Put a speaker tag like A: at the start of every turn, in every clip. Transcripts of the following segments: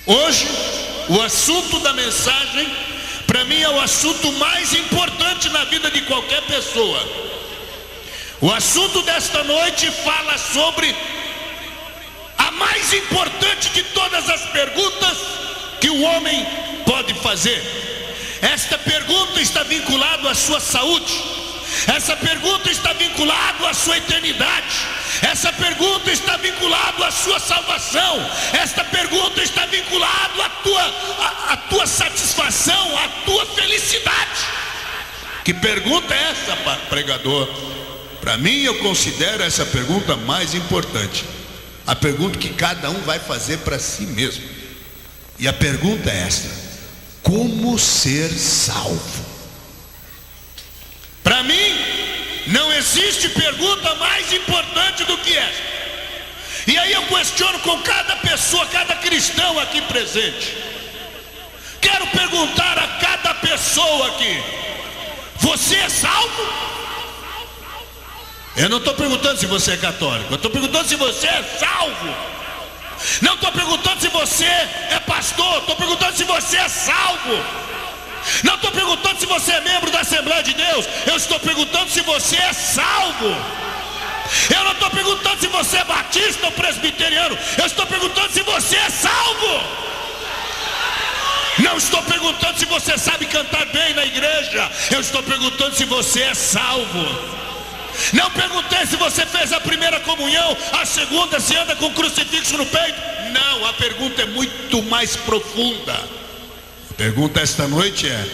A: Hoje, o assunto da mensagem, para mim, é o assunto mais importante na vida de qualquer pessoa. O assunto desta noite fala sobre a mais importante de todas as perguntas que o homem pode fazer. Esta pergunta está vinculada à sua saúde. Essa pergunta está vinculada à sua eternidade. Essa pergunta está vinculada à sua salvação. Esta pergunta está vinculada à tua satisfação, à tua felicidade. Que pergunta é essa, pregador? Para mim, eu considero essa pergunta mais importante. A pergunta que cada um vai fazer para si mesmo. E a pergunta é esta: como ser salvo? Para mim, não existe pergunta mais importante do que essa. E aí eu questiono com cada pessoa, cada cristão aqui presente. Quero perguntar a cada pessoa aqui: você é salvo? Eu não estou perguntando se você é católico, eu estou perguntando se você é salvo. Não estou perguntando se você é pastor, estou perguntando se você é salvo. Não estou perguntando se você é membro da Assembleia de Deus, eu estou perguntando se você é salvo. Eu não estou perguntando se você é batista ou presbiteriano, eu estou perguntando se você é salvo. Não estou perguntando se você sabe cantar bem na igreja, eu estou perguntando se você é salvo. Não perguntei se você fez a primeira comunhão, a segunda, se anda com crucifixo no peito. Não, a pergunta é muito mais profunda. A pergunta esta noite é: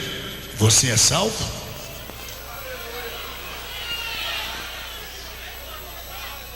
A: você é salvo?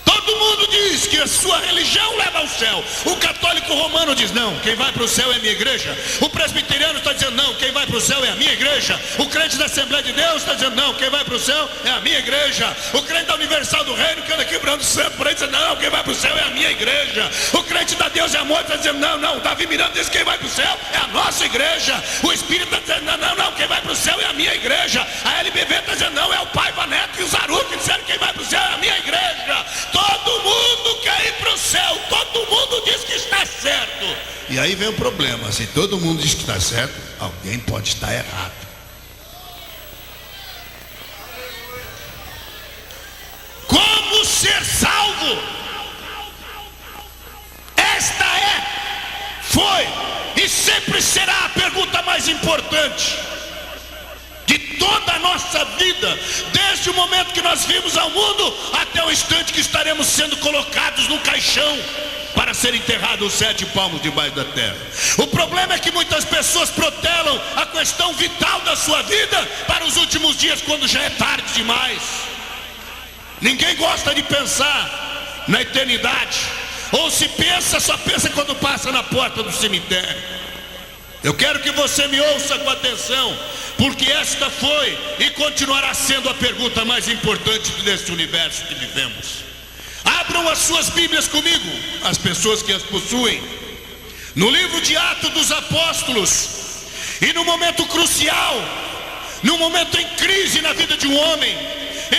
A: Todo mundo diz que a sua religião leva ao céu. O católico romano diz: não, quem vai para o céu é a minha igreja. O presbiteriano está dizendo: não, quem vai para o céu é a minha igreja. O crente da Assembleia de Deus está dizendo: não, quem vai para o céu é a minha igreja. O crente da Universal do Reino, que anda quebrando o santo por aí, diz: não, quem vai para o céu é a minha igreja. O crente da Deus e Amor está dizendo: não, Davi Miranda diz que quem vai para o céu é a nossa igreja. O Espírito está dizendo: não, quem vai para o céu é a minha igreja. A LBV está dizendo: não, é o Paiva Neto e o Zaruco disseram que quem vai para o céu é a minha igreja. Todo mundo quer ir para o céu, todo mundo diz que está certo. E aí vem o problema: se todo mundo diz que está certo, alguém pode estar errado. Como ser salvo? Esta foi e sempre será a pergunta mais importante de toda a nossa vida, desde o momento que nós vimos ao mundo até o instante que estaremos sendo colocados no caixão para ser enterrados 7 palmos debaixo da terra. O problema é que muitas pessoas protelam a questão vital da sua vida para os últimos dias, quando já é tarde demais. Ninguém gosta de pensar na eternidade, ou se pensa, só pensa quando passa na porta do cemitério. Eu quero que você me ouça com atenção, porque esta foi e continuará sendo a pergunta mais importante deste universo que vivemos. Abram as suas Bíblias comigo, as pessoas que as possuem, no livro de Atos dos Apóstolos. E no momento crucial, no momento em crise na vida de um homem,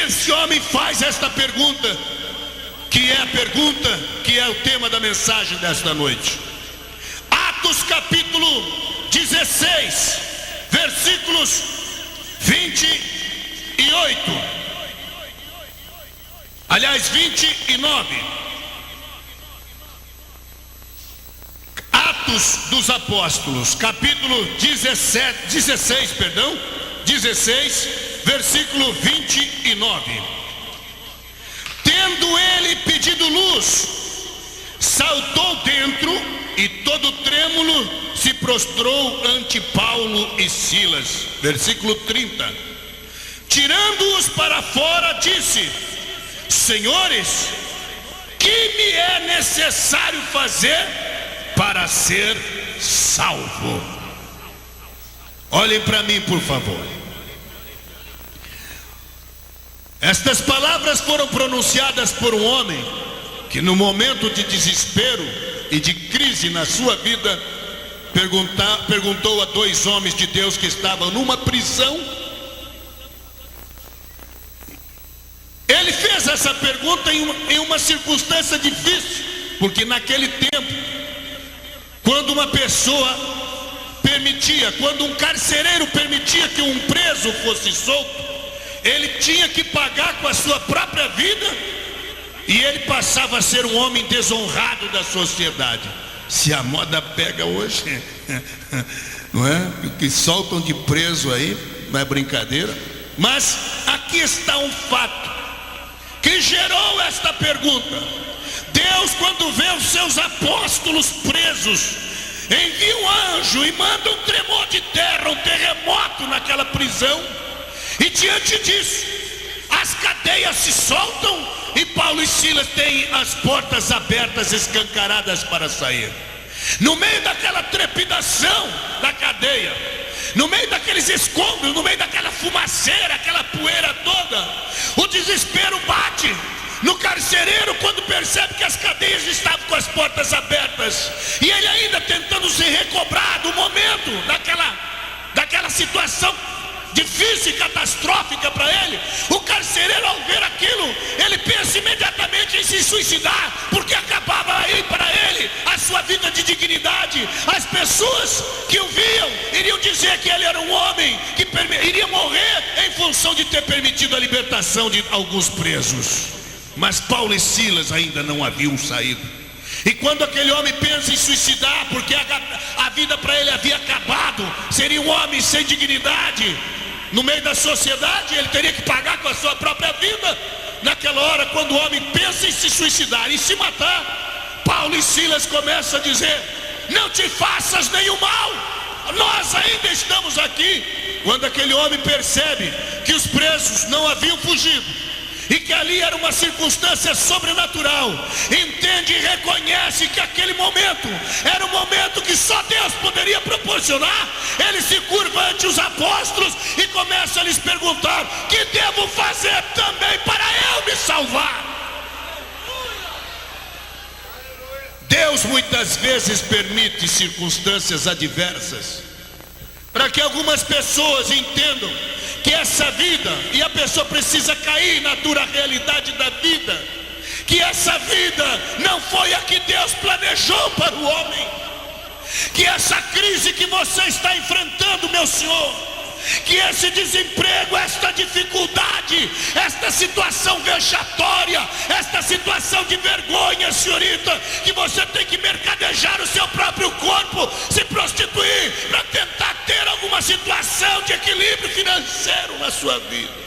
A: esse homem faz esta pergunta, que é a pergunta que é o tema da mensagem desta noite. Atos capítulo 16, versículos 28. Aliás, 29. Atos dos Apóstolos, capítulo 16, versículo 29. Tendo ele pedido luz, saltou dentro e todo trêmulo se prostrou ante Paulo e Silas. Versículo 30. Tirando-os para fora, disse: senhores, que me é necessário fazer para ser salvo? Olhem para mim, por favor. Estas palavras foram pronunciadas por um homem que, no momento de desespero e de crise na sua vida, perguntou a 2 homens de Deus que estavam numa prisão. Ele fez essa pergunta em uma circunstância difícil, porque naquele tempo, quando quando uma pessoa permitia, quando um carcereiro permitia que um preso fosse solto, ele tinha que pagar com a sua própria vida, e ele passava a ser um homem desonrado da sociedade. Se a moda pega hoje, não é? O que soltam de preso aí, não é brincadeira. Mas aqui está um fato que gerou esta pergunta. Deus, quando vê os seus apóstolos presos, envia um anjo e manda um tremor de terra, um terremoto naquela prisão. E diante disso, as cadeias se soltam e Paulo e Silas têm as portas abertas, escancaradas para sair. No meio daquela trepidação da cadeia, no meio daqueles escombros, no meio daquela fumaceira, aquela poeira toda, o desespero bate no carcereiro quando percebe que as cadeias estavam com as portas abertas, e ele ainda tentando se recobrar do momento daquela situação difícil e catastrófica para ele. O carcereiro, ao ver aquilo, ele pensa imediatamente em se suicidar, porque acabava aí para ele a sua vida de dignidade. As pessoas que o viam iriam dizer que ele era um homem que iria morrer em função de ter permitido a libertação de alguns presos. Mas Paulo e Silas ainda não haviam saído. E quando aquele homem pensa em suicidar, porque a vida para ele havia acabado, seria um homem sem dignidade no meio da sociedade, ele teria que pagar com a sua própria vida. Naquela hora, quando o homem pensa em se suicidar, em se matar, Paulo e Silas começam a dizer: não te faças nenhum mal, nós ainda estamos aqui. Quando aquele homem percebe que os presos não haviam fugido e que ali era uma circunstância sobrenatural, entende e reconhece que aquele momento era um momento que só Deus poderia proporcionar, ele se curva ante os apóstolos e começa a lhes perguntar: que devo fazer também para eu me salvar? Deus muitas vezes permite circunstâncias adversas para que algumas pessoas entendam que essa vida, e a pessoa precisa cair na dura realidade da vida, que essa vida não foi a que Deus planejou para o homem, que essa crise que você está enfrentando, meu senhor, que esse desemprego, esta dificuldade, esta situação vexatória, esta situação de vergonha, senhorita, que você tem que mercadejar o seu próprio corpo, se prostituir para tentar ter alguma situação de equilíbrio financeiro na sua vida.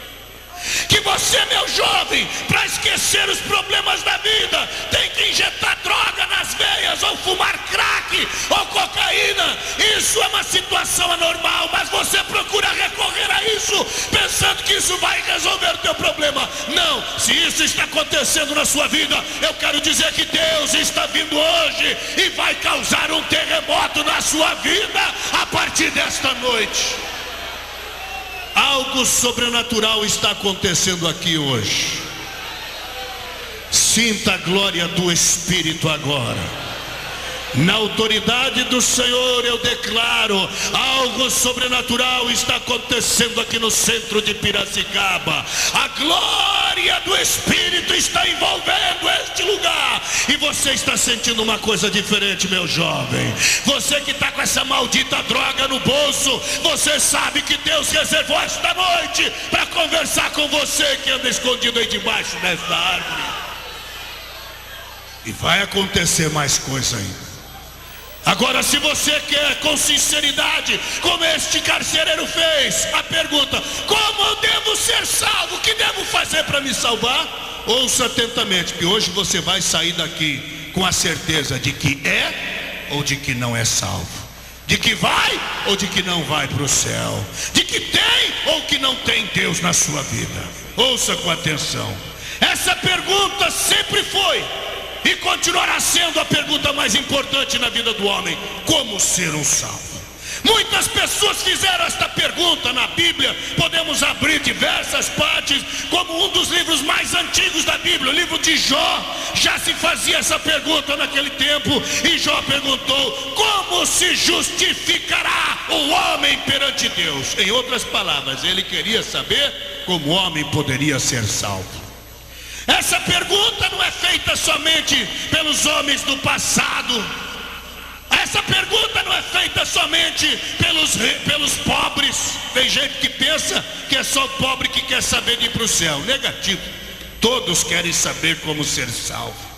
A: Que você, meu jovem, para esquecer os problemas da vida, tem que injetar droga nas veias, ou fumar crack, ou cocaína. Isso é uma situação anormal, mas você procura recorrer a isso, pensando que isso vai resolver o teu problema. Não, se isso está acontecendo na sua vida, eu quero dizer que Deus está vindo hoje e vai causar um terremoto na sua vida a partir desta noite. Algo sobrenatural está acontecendo aqui hoje. Sinta a glória do Espírito agora. Na autoridade do Senhor eu declaro: algo sobrenatural está acontecendo aqui no centro de Piracicaba. A glória do Espírito está envolvendo este lugar. E você está sentindo uma coisa diferente, meu jovem. Você que está com essa maldita droga no bolso, você sabe que Deus reservou esta noite para conversar com você que anda escondido aí debaixo desta árvore. E vai acontecer mais coisa ainda. Agora, se você quer com sinceridade, como este carcereiro fez, a pergunta: como eu devo ser salvo? O que devo fazer para me salvar? Ouça atentamente, que hoje você vai sair daqui com a certeza de que é ou de que não é salvo, de que vai ou de que não vai para o céu, de que tem ou que não tem Deus na sua vida. Ouça com atenção. Essa pergunta sempre foi e continuará sendo a pergunta mais importante na vida do homem: como ser um salvo? Muitas pessoas fizeram esta pergunta na Bíblia. Podemos abrir diversas partes, como um dos livros mais antigos da Bíblia, o livro de Jó. Já se fazia essa pergunta naquele tempo, e Jó perguntou: como se justificará o homem perante Deus? Em outras palavras, ele queria saber como o homem poderia ser salvo. Essa pergunta não é feita somente pelos homens do passado. Essa essa pergunta não é feita somente pelos pobres. Tem gente que pensa que é só o pobre que quer saber de ir para o céu. Negativo. Todos querem saber como ser salvo.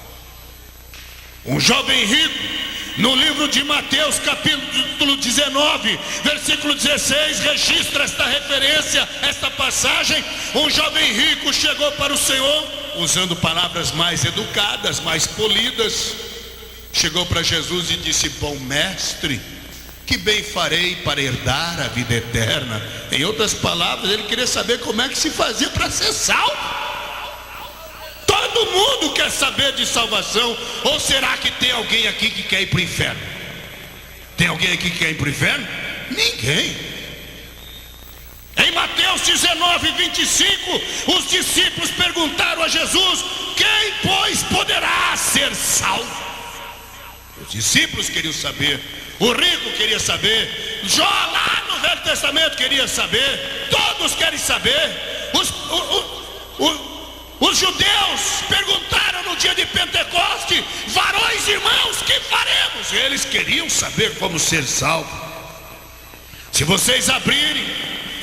A: Um jovem rico, no livro de Mateus, capítulo 19, versículo 16, registra esta referência, esta passagem. Um jovem rico chegou para o Senhor, usando palavras mais educadas, mais polidas. Chegou para Jesus e disse: bom mestre, que bem farei para herdar a vida eterna? Em outras palavras, ele queria saber como é que se fazia para ser salvo. Todo mundo quer saber de salvação. Ou será que tem alguém aqui que quer ir para o inferno? Tem alguém aqui que quer ir para o inferno? Ninguém. Em Mateus 19, 25, os discípulos perguntaram a Jesus: quem, pois, poderá ser salvo? Os discípulos queriam saber, o rico queria saber, Jó lá no Velho Testamento queria saber, todos querem saber. Os judeus perguntaram no dia de Pentecoste: varões irmãos, que faremos? Eles queriam saber como ser salvo. Se vocês abrirem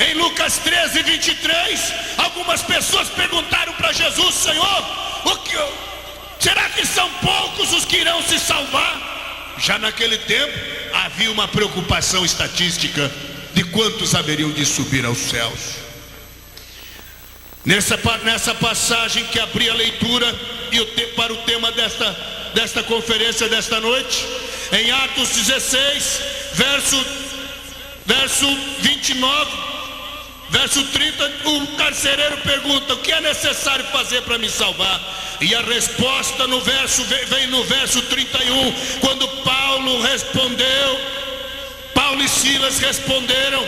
A: em Lucas 13, 23, algumas pessoas perguntaram para Jesus: Senhor, será que são poucos os que irão se salvar? Já naquele tempo havia uma preocupação estatística de quantos haveriam de subir aos céus. Nessa passagem que abri a leitura para o tema desta conferência desta noite, em Atos 16, verso 29, verso 30, o carcereiro pergunta: o que é necessário fazer para me salvar? E a resposta vem no verso 31, quando Paulo e Silas responderam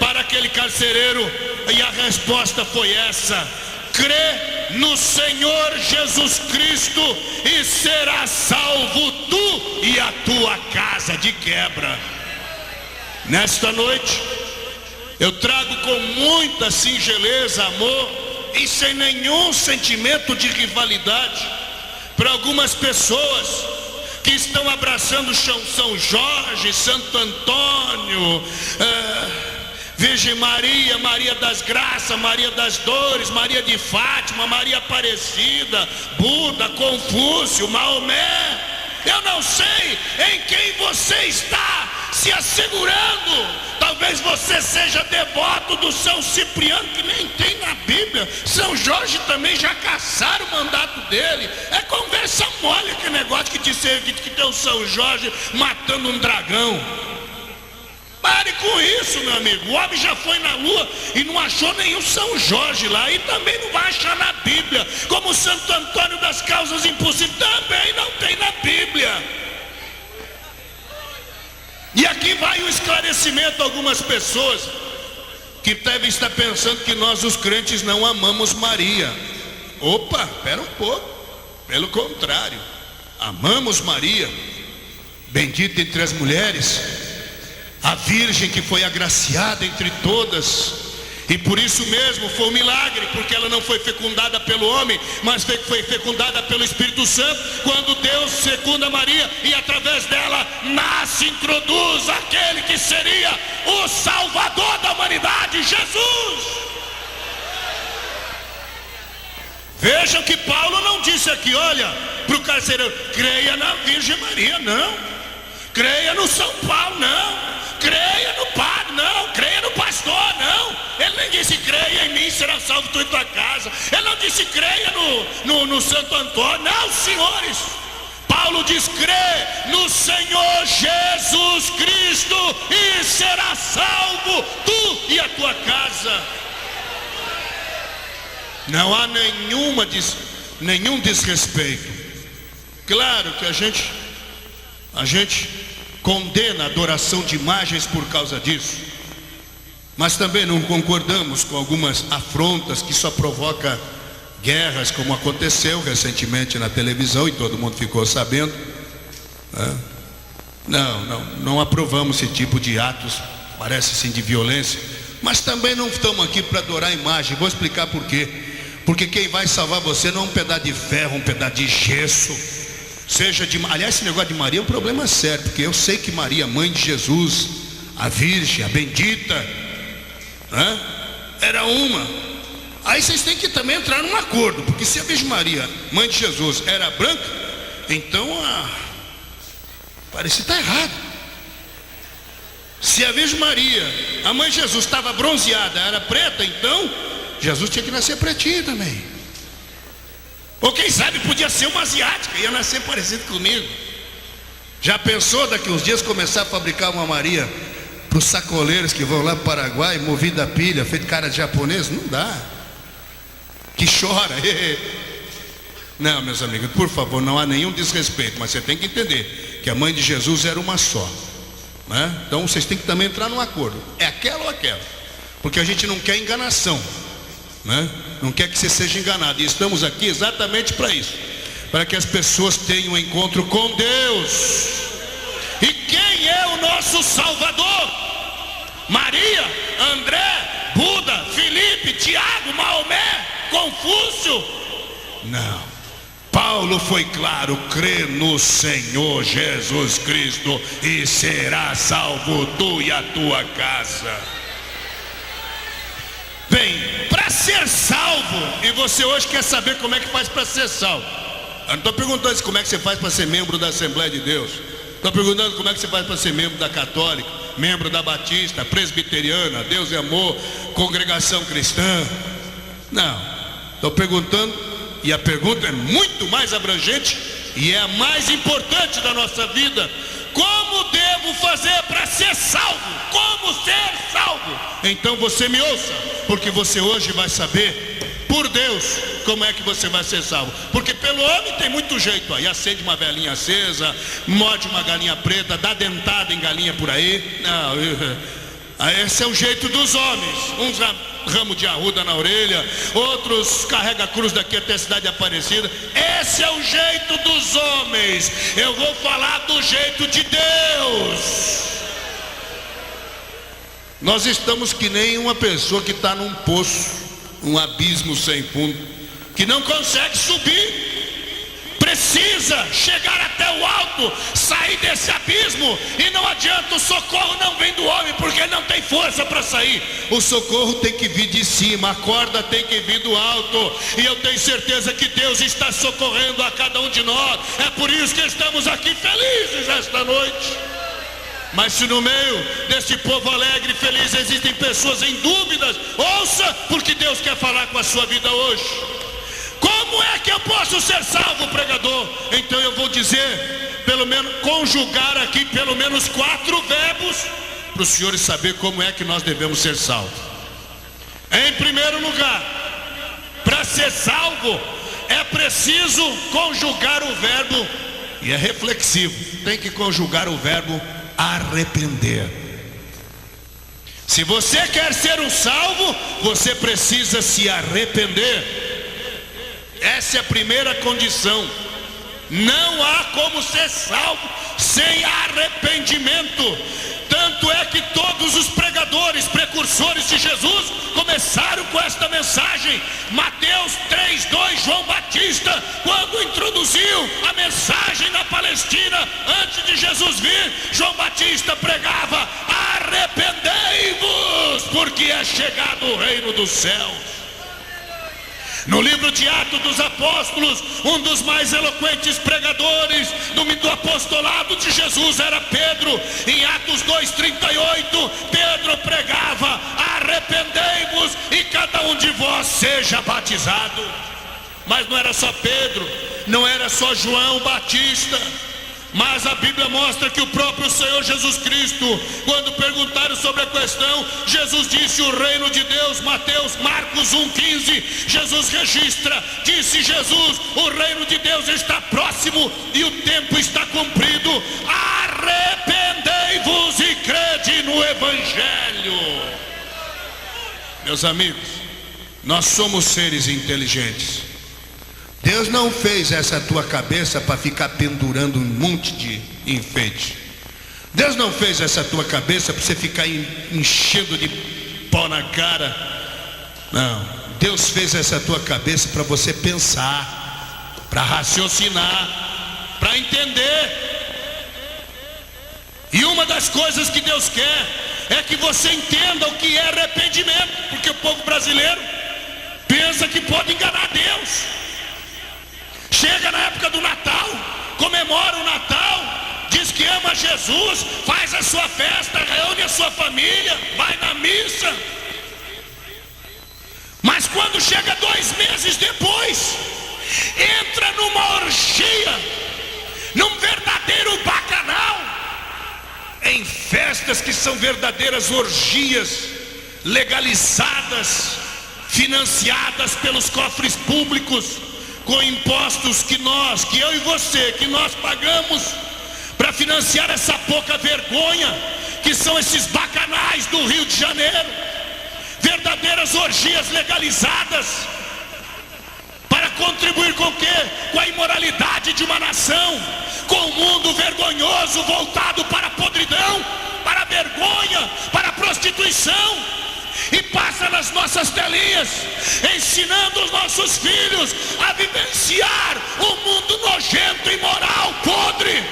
A: para aquele carcereiro, e a resposta foi essa: crê no Senhor Jesus Cristo e serás salvo tu e a tua casa. De quebra, nesta noite eu trago com muita singeleza, amor e sem nenhum sentimento de rivalidade para algumas pessoas que estão abraçando São Jorge, Santo Antônio, Virgem Maria, Maria das Graças, Maria das Dores, Maria de Fátima, Maria Aparecida, Buda, Confúcio, Maomé. Eu não sei em quem você está se assegurando. Talvez você seja devoto do São Cipriano, que nem tem na Bíblia. São Jorge também já caçaram o mandato dele. É conversa mole aquele negócio que tem o São Jorge matando um dragão. Pare com isso, meu amigo. O homem já foi na lua e não achou nenhum São Jorge lá, e também não vai achar na Bíblia. Como Santo Antônio das Causas Impossíveis também não tem na Bíblia. E aqui vai um esclarecimento a algumas pessoas que devem estar pensando que nós os crentes não amamos Maria. Opa, espera um pouco. Pelo contrário, amamos Maria, bendita entre as mulheres, a virgem que foi agraciada entre todas. E por isso mesmo foi um milagre, porque ela não foi fecundada pelo homem, mas foi fecundada pelo Espírito Santo. Quando Deus fecunda Maria e através dela introduz aquele que seria o Salvador da humanidade, Jesus. Vejam que Paulo não disse aqui, olha, para o carcereiro: creia na Virgem Maria, não. Creia no São Paulo, não. Creia no padre, não. Creia no pastor, não. Ele nem disse: creia em mim, será salvo tu e tua casa. Ele não disse: creia no Santo Antônio. Não, senhores. Paulo diz: crê no Senhor Jesus Cristo e será salvo tu e a tua casa. Não há nenhum desrespeito. Claro que a gente condena a adoração de imagens por causa disso, mas também não concordamos com algumas afrontas que só provocam guerras, como aconteceu recentemente na televisão e todo mundo ficou sabendo. Não aprovamos esse tipo de atos, parece sim, de violência, mas também não estamos aqui para adorar a imagem. Vou explicar por quê. Porque quem vai salvar você não é um pedaço de ferro, um pedaço de gesso. seja de... Aliás, esse negócio de Maria é um problema sério, porque eu sei que Maria, mãe de Jesus, a Virgem, a bendita, né, era uma. Aí vocês têm que também entrar num acordo, porque se a Virgem Maria, mãe de Jesus, era branca, então parece que está errado. Se a Virgem Maria, a mãe de Jesus, estava bronzeada, era preta, então Jesus tinha que nascer pretinho também. Ou quem sabe podia ser uma asiática, ia nascer parecido comigo. Já pensou daqui uns dias começar a fabricar uma Maria para os sacoleiros que vão lá para o Paraguai, movida a pilha, feito cara de japonês? Não dá. Que chora. Não, meus amigos, por favor, não há nenhum desrespeito, mas você tem que entender que a mãe de Jesus era uma só, né? Então vocês têm que também entrar num acordo. É aquela ou aquela, porque a gente não quer enganação, né? Não quer que você seja enganado. E estamos aqui exatamente para isso, para que as pessoas tenham um encontro com Deus. E quem é o nosso Salvador? Maria, André, Buda, Filipe, Tiago, Maomé, Confúcio? Não. Paulo foi claro: crê no Senhor Jesus Cristo e será salvo tu e a tua casa. Bem, para ser salvo, e você hoje quer saber como é que faz para ser salvo. Eu não estou perguntando como é que você faz para ser membro da Assembleia de Deus. Estou perguntando como é que você faz para ser membro da Católica, membro da Batista, Presbiteriana, Deus é Amor, Congregação Cristã. Não, estou perguntando, e a pergunta é muito mais abrangente e é a mais importante da nossa vida: como devo fazer para ser salvo? Como ser salvo? Então você me ouça, porque você hoje vai saber, por Deus, como é que você vai ser salvo. Porque pelo homem tem muito jeito aí: acende uma velinha acesa, morde uma galinha preta, dá dentada em galinha por aí. Não, esse é o jeito dos homens. Uns ramo de arruda na orelha, outros carrega a cruz daqui até a cidade Aparecida. Esse é o jeito dos homens. Eu vou falar do jeito de Deus. Nós estamos que nem uma pessoa que está num poço, um abismo sem fundo, que não consegue subir. Precisa chegar até o alto, sair desse abismo. E não adianta, o socorro não vem do homem, porque ele não tem força para sair. O socorro tem que vir de cima, a corda tem que vir do alto. E eu tenho certeza que Deus está socorrendo a cada um de nós. É por isso que estamos aqui felizes esta noite. Mas se no meio desse povo alegre e feliz existem pessoas em dúvidas, ouça, porque Deus quer falar com a sua vida hoje. Como é que eu posso ser salvo, pregador? Então eu vou dizer, pelo menos conjugar aqui pelo menos 4 verbos para os senhores saber como é que nós devemos ser salvos. Em primeiro lugar, para ser salvo é preciso conjugar o verbo, e é reflexivo, tem que conjugar o verbo arrepender. Se você quer ser um salvo, você precisa se arrepender. Essa é a primeira condição. Não há como ser salvo sem arrependimento. Tanto é que todos os pregadores, precursores de Jesus, começaram com esta mensagem. Mateus 3:2, João Batista, quando introduziu a mensagem na Palestina, antes de Jesus vir, João Batista pregava: arrependei-vos, porque é chegado o reino dos céus. No livro de Atos dos Apóstolos, um dos mais eloquentes pregadores do apostolado de Jesus era Pedro. Em Atos 2:38, Pedro pregava: arrependei-vos e cada um de vós seja batizado. Mas não era só Pedro, não era só João Batista, mas a Bíblia mostra que o próprio Senhor Jesus Cristo, quando perguntaram sobre a questão, Jesus disse: o reino de Deus. Marcos 1:15, Jesus registra, disse Jesus: o reino de Deus está próximo e o tempo está cumprido. Arrependei-vos e crede no Evangelho. Meus amigos, nós somos seres inteligentes. Deus não fez essa tua cabeça para ficar pendurando um monte de enfeite. Deus não fez essa tua cabeça para você ficar enchendo de pó na cara. Não, Deus fez essa tua cabeça para você pensar, para raciocinar, para entender. E uma das coisas que Deus quer é que você entenda o que é arrependimento, porque o povo brasileiro pensa que pode enganar Deus. Chega na época do Natal, comemora o Natal, diz que ama Jesus, faz a sua festa, reúne a sua família, vai na missa. Mas quando chega 2 meses depois, entra numa orgia, num verdadeiro bacanal, em festas que são verdadeiras orgias, legalizadas, financiadas pelos cofres públicos, com impostos que eu e você, que nós pagamos para financiar essa pouca vergonha, que são esses bacanais do Rio de Janeiro, verdadeiras orgias legalizadas, para contribuir com o quê? Com a imoralidade de uma nação, com o mundo vergonhoso voltado para a podridão, para a vergonha, para a prostituição. E passa nas nossas telinhas, ensinando os nossos filhos a vivenciar um mundo nojento, imoral, podre.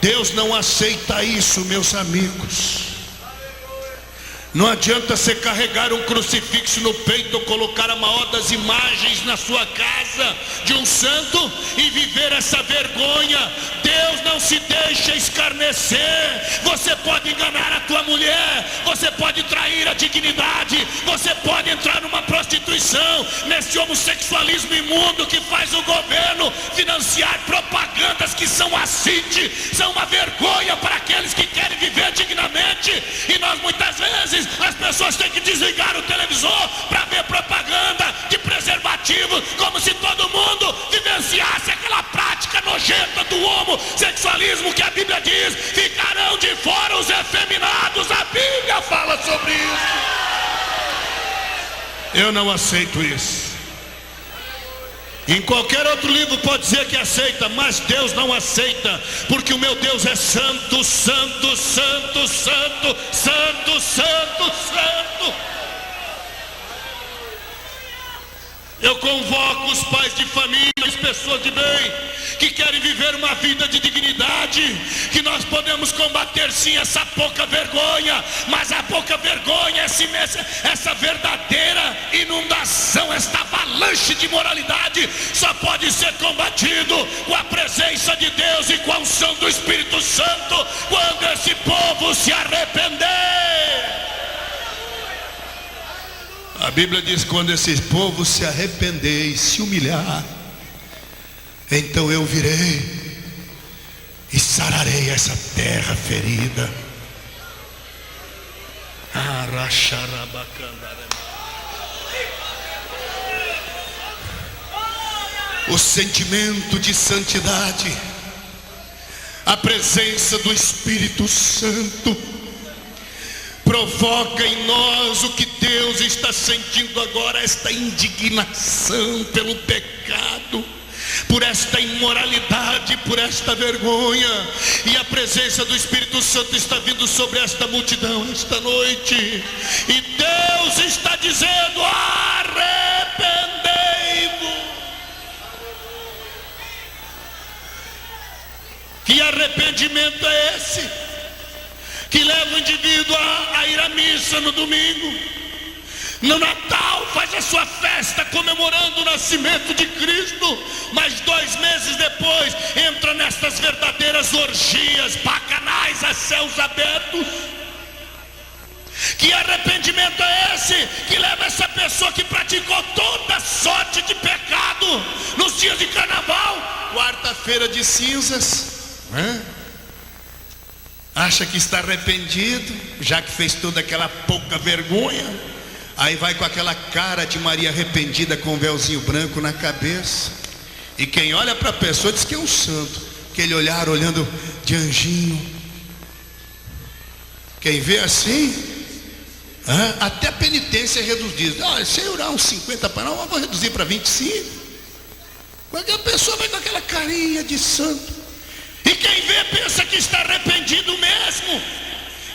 A: Deus não aceita isso, meus amigos. Não adianta você carregar um crucifixo no peito ou colocar a maior das imagens na sua casa de um santo e viver essa vergonha. Deus não se deixa escarnecer. Você pode enganar a tua mulher, você pode trair a dignidade, você pode entrar numa prostituição, nesse homossexualismo imundo que faz o governo financiar propagandas que são assinte, são uma vergonha para aqueles que querem viver dignamente. E nós muitas vezes, as pessoas têm que desligar o televisor para ver propaganda de preservativo, como se todo mundo vivenciasse aquela prática nojenta do homossexualismo que a Bíblia diz: ficarão de fora os efeminados. A Bíblia fala sobre isso. Eu não aceito isso. Em qualquer outro livro pode dizer que aceita, mas Deus não aceita, porque o meu Deus é santo, santo, santo, santo, santo, santo, santo. Eu convoco os pais de família, as pessoas de bem, que querem viver uma vida de dignidade, que nós podemos combater sim essa pouca vergonha, mas a pouca vergonha, essa verdadeira inundação, esta avalanche de moralidade, só pode ser combatido com a presença de Deus e com a unção do Espírito Santo, quando esse povo se arrepender. A Bíblia diz: quando esse povo se arrepender e se humilhar, então eu virei e sararei essa terra ferida. O sentimento de santidade, a presença do Espírito Santo provoca em nós o que Deus está sentindo agora, esta indignação pelo pecado, por esta imoralidade, por esta vergonha. E a presença do Espírito Santo está vindo sobre esta multidão esta noite, e Deus está dizendo: arrependei-vos. Que arrependimento é esse que leva o indivíduo a ir à missa no domingo, no Natal faz a sua festa comemorando o nascimento de Cristo, mas 2 meses depois entra nestas verdadeiras orgias, bacanais a céus abertos? Que arrependimento é esse que leva essa pessoa que praticou toda sorte de pecado nos dias de carnaval, quarta-feira de cinzas, acha que está arrependido, já que fez toda aquela pouca vergonha, aí vai com aquela cara de Maria arrependida, com um véuzinho branco na cabeça, e quem olha para a pessoa diz que é um santo, aquele olhar olhando de anjinho. Quem vê assim, até a penitência é reduzida. Se eu orar uns 50 para não, eu vou reduzir para 25. Qualquer pessoa vai com aquela carinha de santo, e quem vê pensa que está arrependido mesmo,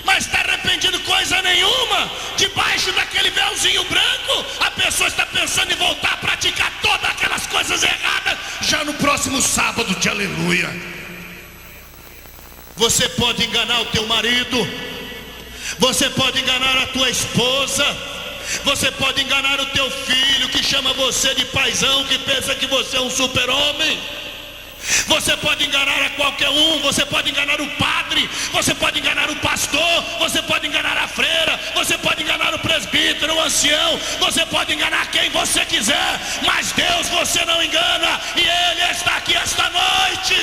A: mas está arrependido coisa nenhuma. Debaixo daquele véuzinho branco, a pessoa está pensando em voltar a praticar todas aquelas coisas erradas já no próximo sábado de aleluia. Você pode enganar o teu marido, você pode enganar a tua esposa, você pode enganar o teu filho que chama você de paizão, que pensa que você é um super-homem. Você pode enganar a qualquer um, você pode enganar o padre, você pode enganar o pastor, você pode enganar a freira, você pode enganar o presbítero, o ancião, você pode enganar quem você quiser, mas Deus você não engana, e Ele está aqui esta noite.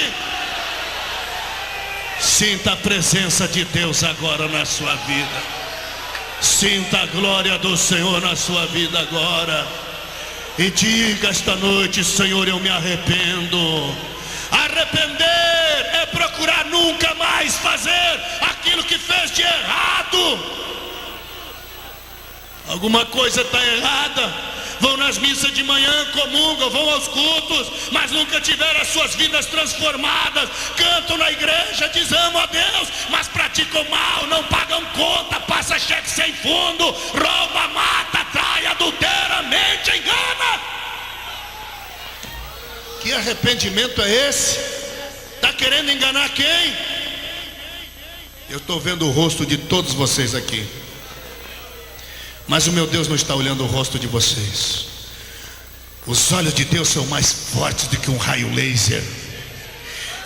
A: Sinta a presença de Deus agora na sua vida, sinta a glória do Senhor na sua vida agora, e diga esta noite: Senhor, eu me arrependo. Arrepender é procurar nunca mais fazer aquilo que fez de errado. Alguma coisa está errada. Vão nas missas de manhã, comungam, vão aos cultos, mas nunca tiveram as suas vidas transformadas. Cantam na igreja, dizem amo a Deus, mas praticam mal, não pagam conta, passa cheque sem fundo, rouba, mata, trai, adultera, mente, engana. Que arrependimento é esse? Está querendo enganar quem? Eu estou vendo o rosto de todos vocês aqui, mas o meu Deus não está olhando o rosto de vocês. Os olhos de Deus são mais fortes do que um raio laser.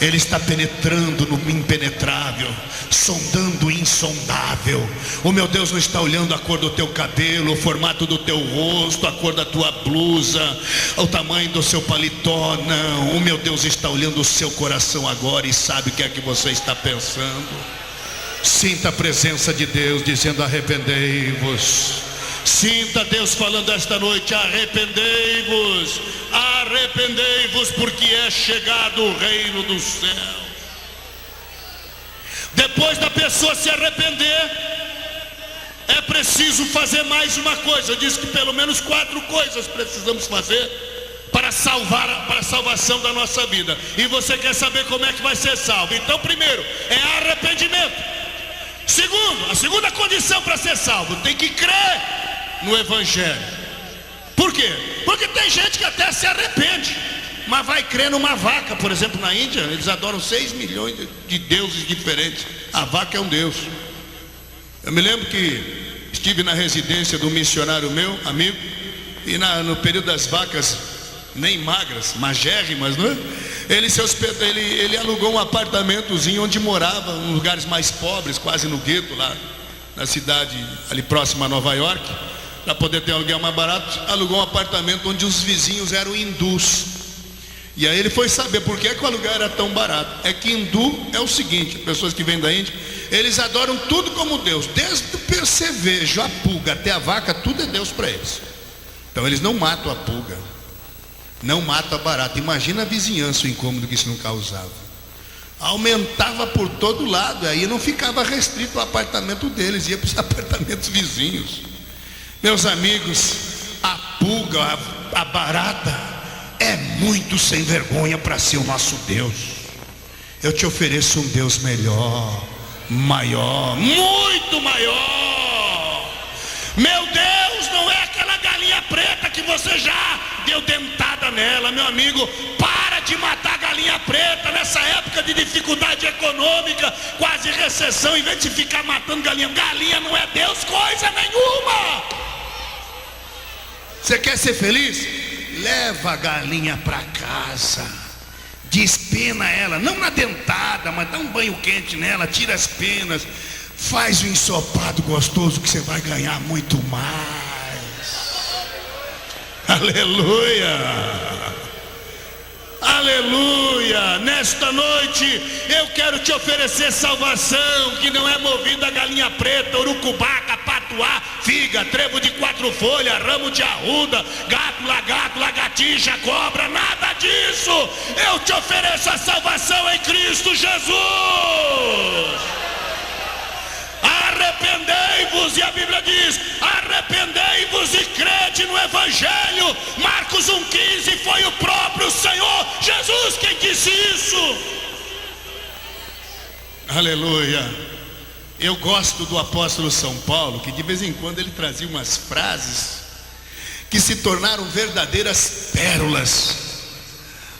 A: Ele está penetrando no impenetrável, sondando o insondável. O meu Deus não está olhando a cor do teu cabelo, o formato do teu rosto, a cor da tua blusa, o tamanho do seu paletó, não. O meu Deus está olhando o seu coração agora e sabe o que é que você está pensando. Sinta a presença de Deus dizendo: arrependei-vos. Sinta Deus falando esta noite: arrependei-vos, arrependei-vos, porque é chegado o reino do céu. Depois da pessoa se arrepender, é preciso fazer mais uma coisa. Diz que pelo menos 4 coisas precisamos fazer para a salvação da nossa vida. E você quer saber como é que vai ser salvo? Então, primeiro é arrependimento. Segundo, a segunda condição para ser salvo: tem que crer no Evangelho. Por quê? Porque tem gente que até se arrepende, mas vai crer numa vaca. Por exemplo, na Índia, eles adoram 6 milhões de deuses diferentes. A vaca é um deus. Eu me lembro que estive na residência de um missionário meu, amigo, e no período das vacas nem magras, magérrimas, não é? Ele alugou um apartamentozinho onde morava, em lugares mais pobres, quase no gueto lá na cidade, ali próxima a Nova York. Para poder ter um aluguel mais barato, alugou um apartamento onde os vizinhos eram hindus. E aí ele foi saber por que o aluguel era tão barato. É que hindu é o seguinte: pessoas que vêm da Índia, eles adoram tudo como Deus, desde o percevejo, a pulga até a vaca, tudo é Deus para eles. Então eles não matam a pulga, não matam a barata. Imagina a vizinhança, o incômodo que isso não causava. Aumentava por todo lado, aí não ficava restrito ao apartamento deles, ia para os apartamentos vizinhos. Meus amigos, a pulga, a barata é muito sem vergonha para ser o nosso Deus. Eu te ofereço um Deus melhor, maior, muito maior. Meu Deus não é aquela galinha preta que você já deu dentada nela. Meu amigo, para de matar galinha preta nessa época de dificuldade econômica, quase recessão. Em vez de ficar matando galinha, galinha não é Deus coisa nenhuma. Você quer ser feliz? Leva a galinha para casa, despena ela, não na dentada, mas dá um banho quente nela, tira as penas, faz um ensopado gostoso que você vai ganhar muito mais. Aleluia, aleluia. Nesta noite eu quero te oferecer salvação que não é movida a galinha preta, urucubaca, patuá, figa, trevo de 4 folhas, ramo de arruda, gato, lagartixa, cobra, nada disso. Eu te ofereço a salvação em Cristo Jesus. Arrependei-vos, e a Bíblia diz: arrependei-vos e crede no Evangelho. Marcos 1,15, foi o próprio Senhor Jesus quem disse isso. Aleluia. Eu gosto do apóstolo São Paulo, que de vez em quando ele trazia umas frases que se tornaram verdadeiras pérolas.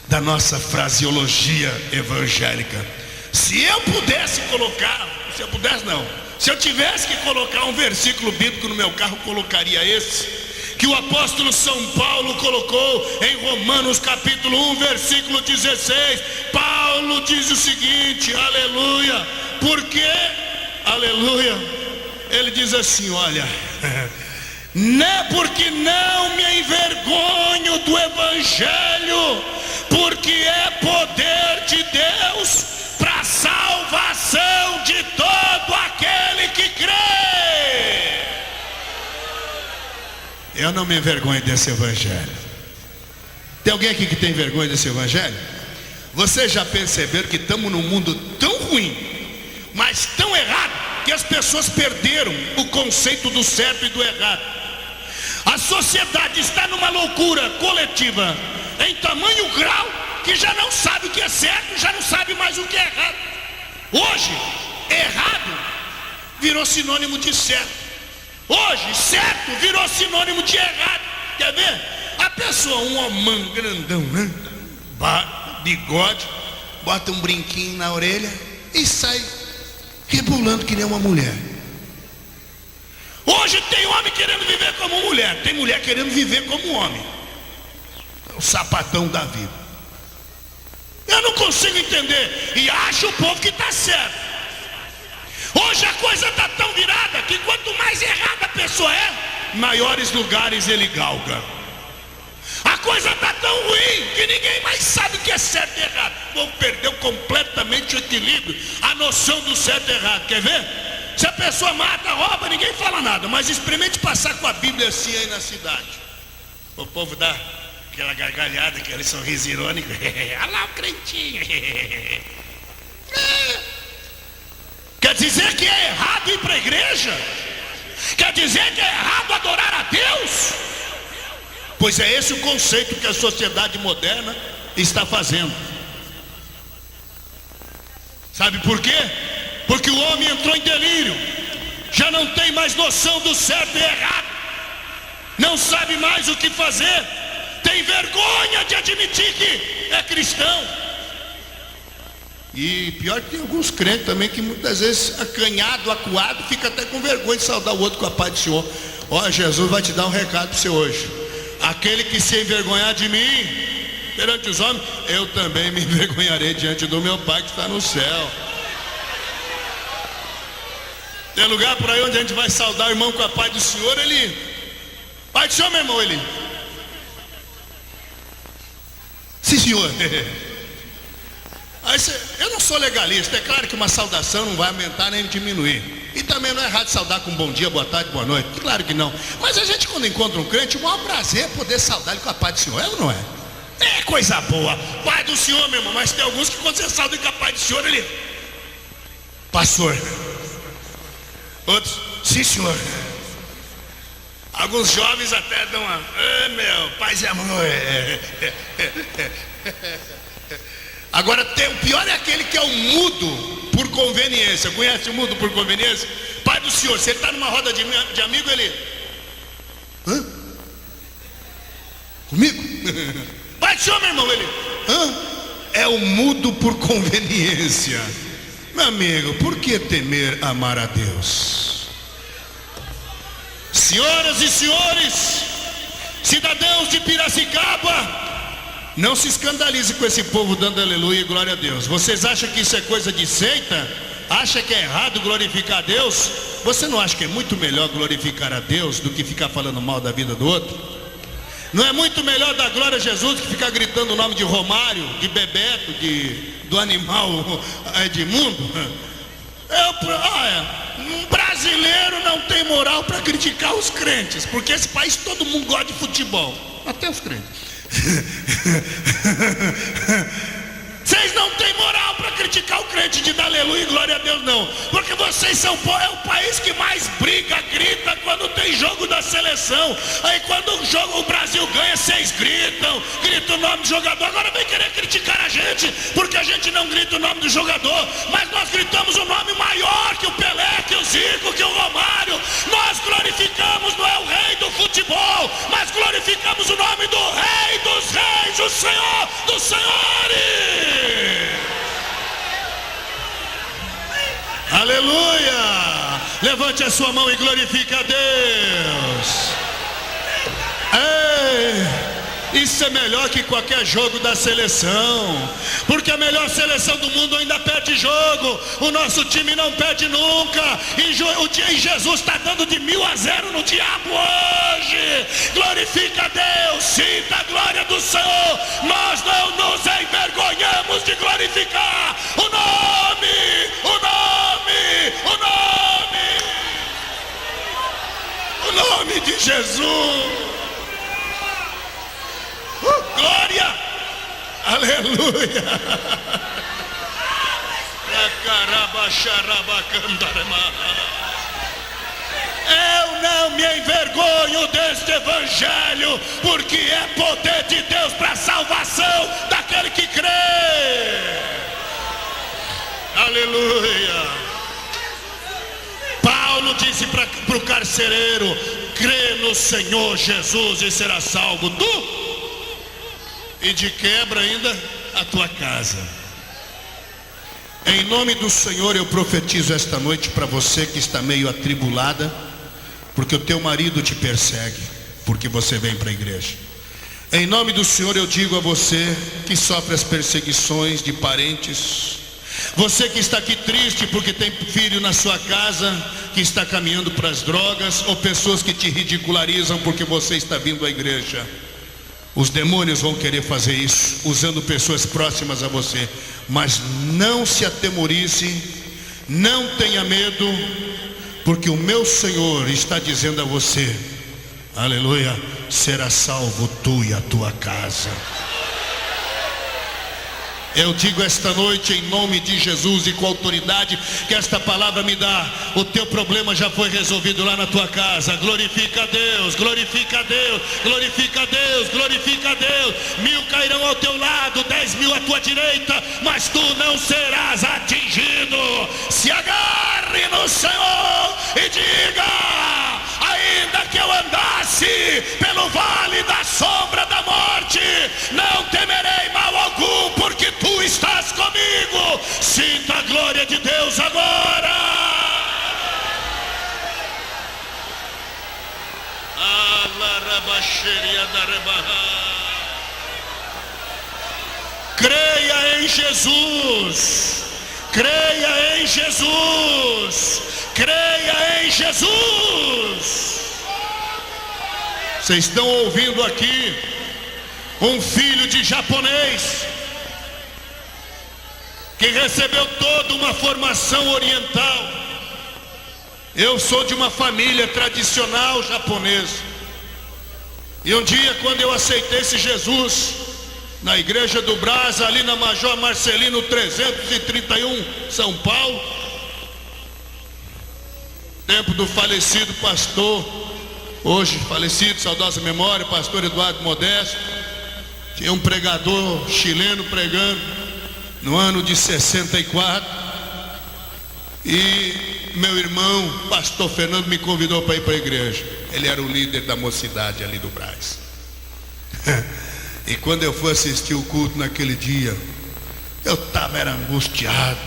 A: da nossa fraseologia evangélica. Se eu pudesse colocar, se eu tivesse que colocar um versículo bíblico no meu carro, colocaria esse, que o apóstolo São Paulo colocou em Romanos capítulo 1, versículo 16. Paulo diz o seguinte, aleluia, porque, aleluia, ele diz assim, olha, não, porque não me envergonho do evangelho, porque é poder de Deus para a salvação de todo aquele que crê. Eu não me envergonho desse evangelho. Tem alguém aqui que tem vergonha desse evangelho? Vocês já perceberam que estamos num mundo tão ruim, mas tão errado, que as pessoas perderam o conceito do certo e do errado. A sociedade está numa loucura coletiva em tamanho grau que já não sabe o que é certo, já não sabe mais o que é errado. Hoje, errado virou sinônimo de certo. Hoje, certo virou sinônimo de errado. Quer ver? A pessoa, um homem grandão, né? Bigode, bota um brinquinho na orelha e sai rebolando que nem uma mulher. Hoje tem homem querendo viver como mulher, tem mulher querendo viver como homem. É o sapatão da vida. Eu não consigo entender. E acho o povo que está certo. Hoje a coisa está tão virada que quanto mais errada a pessoa é, maiores lugares ele galga. A coisa está tão ruim que ninguém mais sabe o que é certo e errado. O povo perdeu completamente o equilíbrio, a noção do certo e errado. Quer ver? Se a pessoa mata, rouba, ninguém fala nada. Mas experimente passar com a Bíblia assim aí na cidade. O povo dá aquela gargalhada, aquele sorriso irônico. Olha lá o crentinho. Quer dizer que é errado ir para a igreja? Quer dizer que é errado adorar a Deus? Pois é esse o conceito que a sociedade moderna está fazendo. Sabe por quê? Porque o homem entrou em delírio, já não tem mais noção do certo e errado, não sabe mais o que fazer, tem vergonha de admitir que é cristão. E pior que tem alguns crentes também que muitas vezes acanhado, acuado, fica até com vergonha de saudar o outro com a paz do Senhor. Ó, Jesus vai te dar um recado para você hoje. Aquele que se envergonhar de mim perante os homens, eu também me envergonharei diante do meu Pai que está no céu. Tem lugar por aí onde a gente vai saudar o irmão com a paz do Senhor, ele... Pai do Senhor, meu irmão, ele... Sim, senhor. Aí eu não sou legalista, é claro que uma saudação não vai aumentar nem diminuir. E também não é errado saudar com bom dia, boa tarde, boa noite. Claro que não. Mas a gente quando encontra um crente, o maior prazer é poder saudar ele com a paz do Senhor, é ou não é? É coisa boa. Pai do Senhor, meu irmão. Mas tem alguns que quando você sauda com a paz do Senhor, ele... Pastor. Outros, sim senhor. Alguns jovens até dão uma... meu, paz e amor. Agora o pior é aquele que é o mudo por conveniência. Conhece o mudo por conveniência? Pai do Senhor, se ele está numa roda de amigo, ele... Hã? Comigo? Pai do Senhor, meu irmão, ele... Hã? É o mudo por conveniência. Meu amigo, por que temer amar a Deus? Senhoras e senhores, cidadãos de Piracicaba, não se escandalize com esse povo dando aleluia e glória a Deus. Vocês acham que isso é coisa de seita? Acha que é errado glorificar a Deus? Você não acha que é muito melhor glorificar a Deus do que ficar falando mal da vida do outro? Não é muito melhor dar glória a Jesus que ficar gritando o nome de Romário, de Bebeto, do animal Edmundo? Um brasileiro não tem moral para criticar os crentes, porque esse país todo mundo gosta de futebol, até os crentes. Vocês não têm moral para criticar o crente de dar aleluia e glória a Deus, não. Porque vocês são o país que mais briga, grita quando tem jogo da seleção. Aí quando o Brasil ganha, vocês gritam o nome do jogador. Agora vem querer criticar a gente, porque a gente não grita o nome do jogador, mas nós gritamos o nome maior que o Pelé, que o Zico, que o Romário. Nós glorificamos, não é o rei do futebol. futebol, mas glorificamos o nome do Rei dos Reis, o Senhor dos Senhores. Aleluia! Levante a sua mão e glorifique a Deus. Ei, isso é melhor que qualquer jogo da seleção, porque a melhor seleção do mundo ainda perde jogo. O nosso time não perde nunca, e Jesus está dando de 1000-0 no diabo hoje. Glorifica a Deus, sinta a glória do Senhor. Nós não nos envergonhamos de glorificar o nome, o nome, o nome, o nome de Jesus. Glória, aleluia. Eu não me envergonho deste evangelho, porque é poder de Deus para a salvação daquele que crê. Aleluia. Paulo disse para o carcereiro: crê no Senhor Jesus e será salvo tu, e de quebra ainda a tua casa. Em nome do Senhor eu profetizo esta noite para você que está meio atribulada, porque o teu marido te persegue, porque você vem para a igreja. Em nome do Senhor eu digo a você que sofre as perseguições de parentes, você que está aqui triste porque tem filho na sua casa que está caminhando para as drogas, ou pessoas que te ridicularizam porque você está vindo à igreja. Os demônios vão querer fazer isso, usando pessoas próximas a você. Mas não se atemorize, não tenha medo, porque o meu Senhor está dizendo a você, aleluia, será salvo tu e a tua casa. Eu digo esta noite em nome de Jesus e com a autoridade que esta palavra me dá, o teu problema já foi resolvido lá na tua casa. Glorifica a Deus, glorifica a Deus, glorifica a Deus, glorifica a Deus. 1000 cairão ao teu lado, 10.000 à tua direita, mas tu não serás atingido. Se agarre no Senhor e diga: ainda que eu andasse pelo vale da sombra da morte, não temerei mal algum, porque tu estás comigo. Sinta a glória de Deus agora. Creia em Jesus, creia em Jesus, creia em Jesus. Vocês estão ouvindo aqui um filho de japonês que recebeu toda uma formação oriental. Eu sou de uma família tradicional japonesa, e um dia, quando eu aceitei esse Jesus na igreja do Brás, ali na Major Marcelino 331, São Paulo, tempo do falecido pastor, hoje falecido, saudosa memória, pastor Eduardo Modesto, tinha um pregador chileno pregando no ano de 64, e meu irmão, pastor Fernando, me convidou para ir para a igreja. Ele era o líder da mocidade ali do Brás. E quando eu fui assistir o culto naquele dia, eu era angustiado,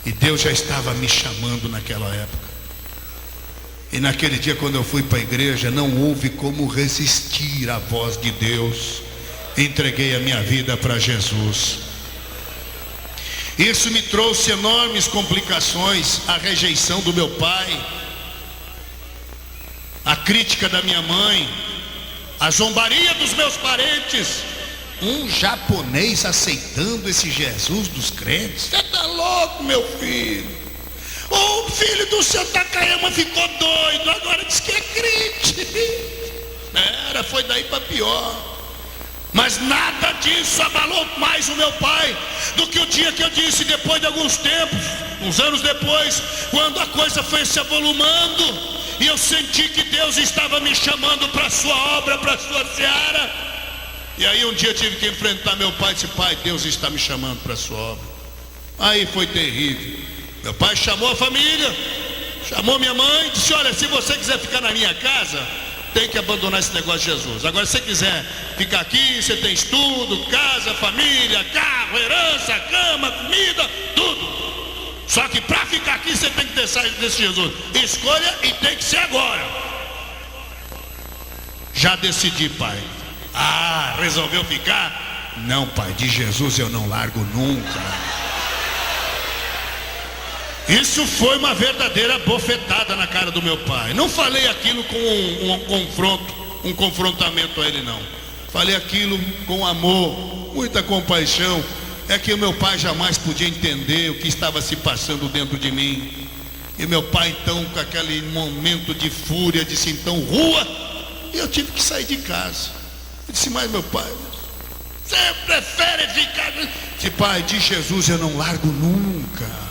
A: e Deus já estava me chamando naquela época. E naquele dia, quando eu fui para a igreja, não houve como resistir à voz de Deus. Entreguei a minha vida para Jesus. Isso me trouxe enormes complicações: a rejeição do meu pai, a crítica da minha mãe, a zombaria dos meus parentes. Um japonês aceitando esse Jesus dos crentes? Você está louco, meu filho? O filho do seu Takayama ficou doido, agora diz que é crente. Foi daí para pior. Mas nada disso abalou mais o meu pai do que o dia que eu disse, depois de alguns tempos, uns anos depois, quando a coisa foi se avolumando, e eu senti que Deus estava me chamando para a sua obra, para a sua seara. E aí um dia eu tive que enfrentar meu pai e disse: pai, Deus está me chamando para a sua obra. Aí foi terrível. Meu pai chamou a família, chamou minha mãe, disse: olha, se você quiser ficar na minha casa, tem que abandonar esse negócio de Jesus. Agora, se você quiser ficar aqui, você tem estudo, casa, família, carro, herança, cama, comida, tudo. Só que para ficar aqui você tem que deixar desse Jesus. Escolha e tem que ser agora. Já decidi, pai. Ah, resolveu ficar? Não, pai, de Jesus eu não largo nunca. Isso foi uma verdadeira bofetada na cara do meu pai. Não falei aquilo com um confrontamento a ele, não. Falei aquilo com amor, muita compaixão. É que o meu pai jamais podia entender o que estava se passando dentro de mim. E meu pai então, com aquele momento de fúria, disse então, rua. E eu tive que sair de casa. Eu disse, mas meu pai, você prefere ficar? Disse, pai, de Jesus eu não largo nunca.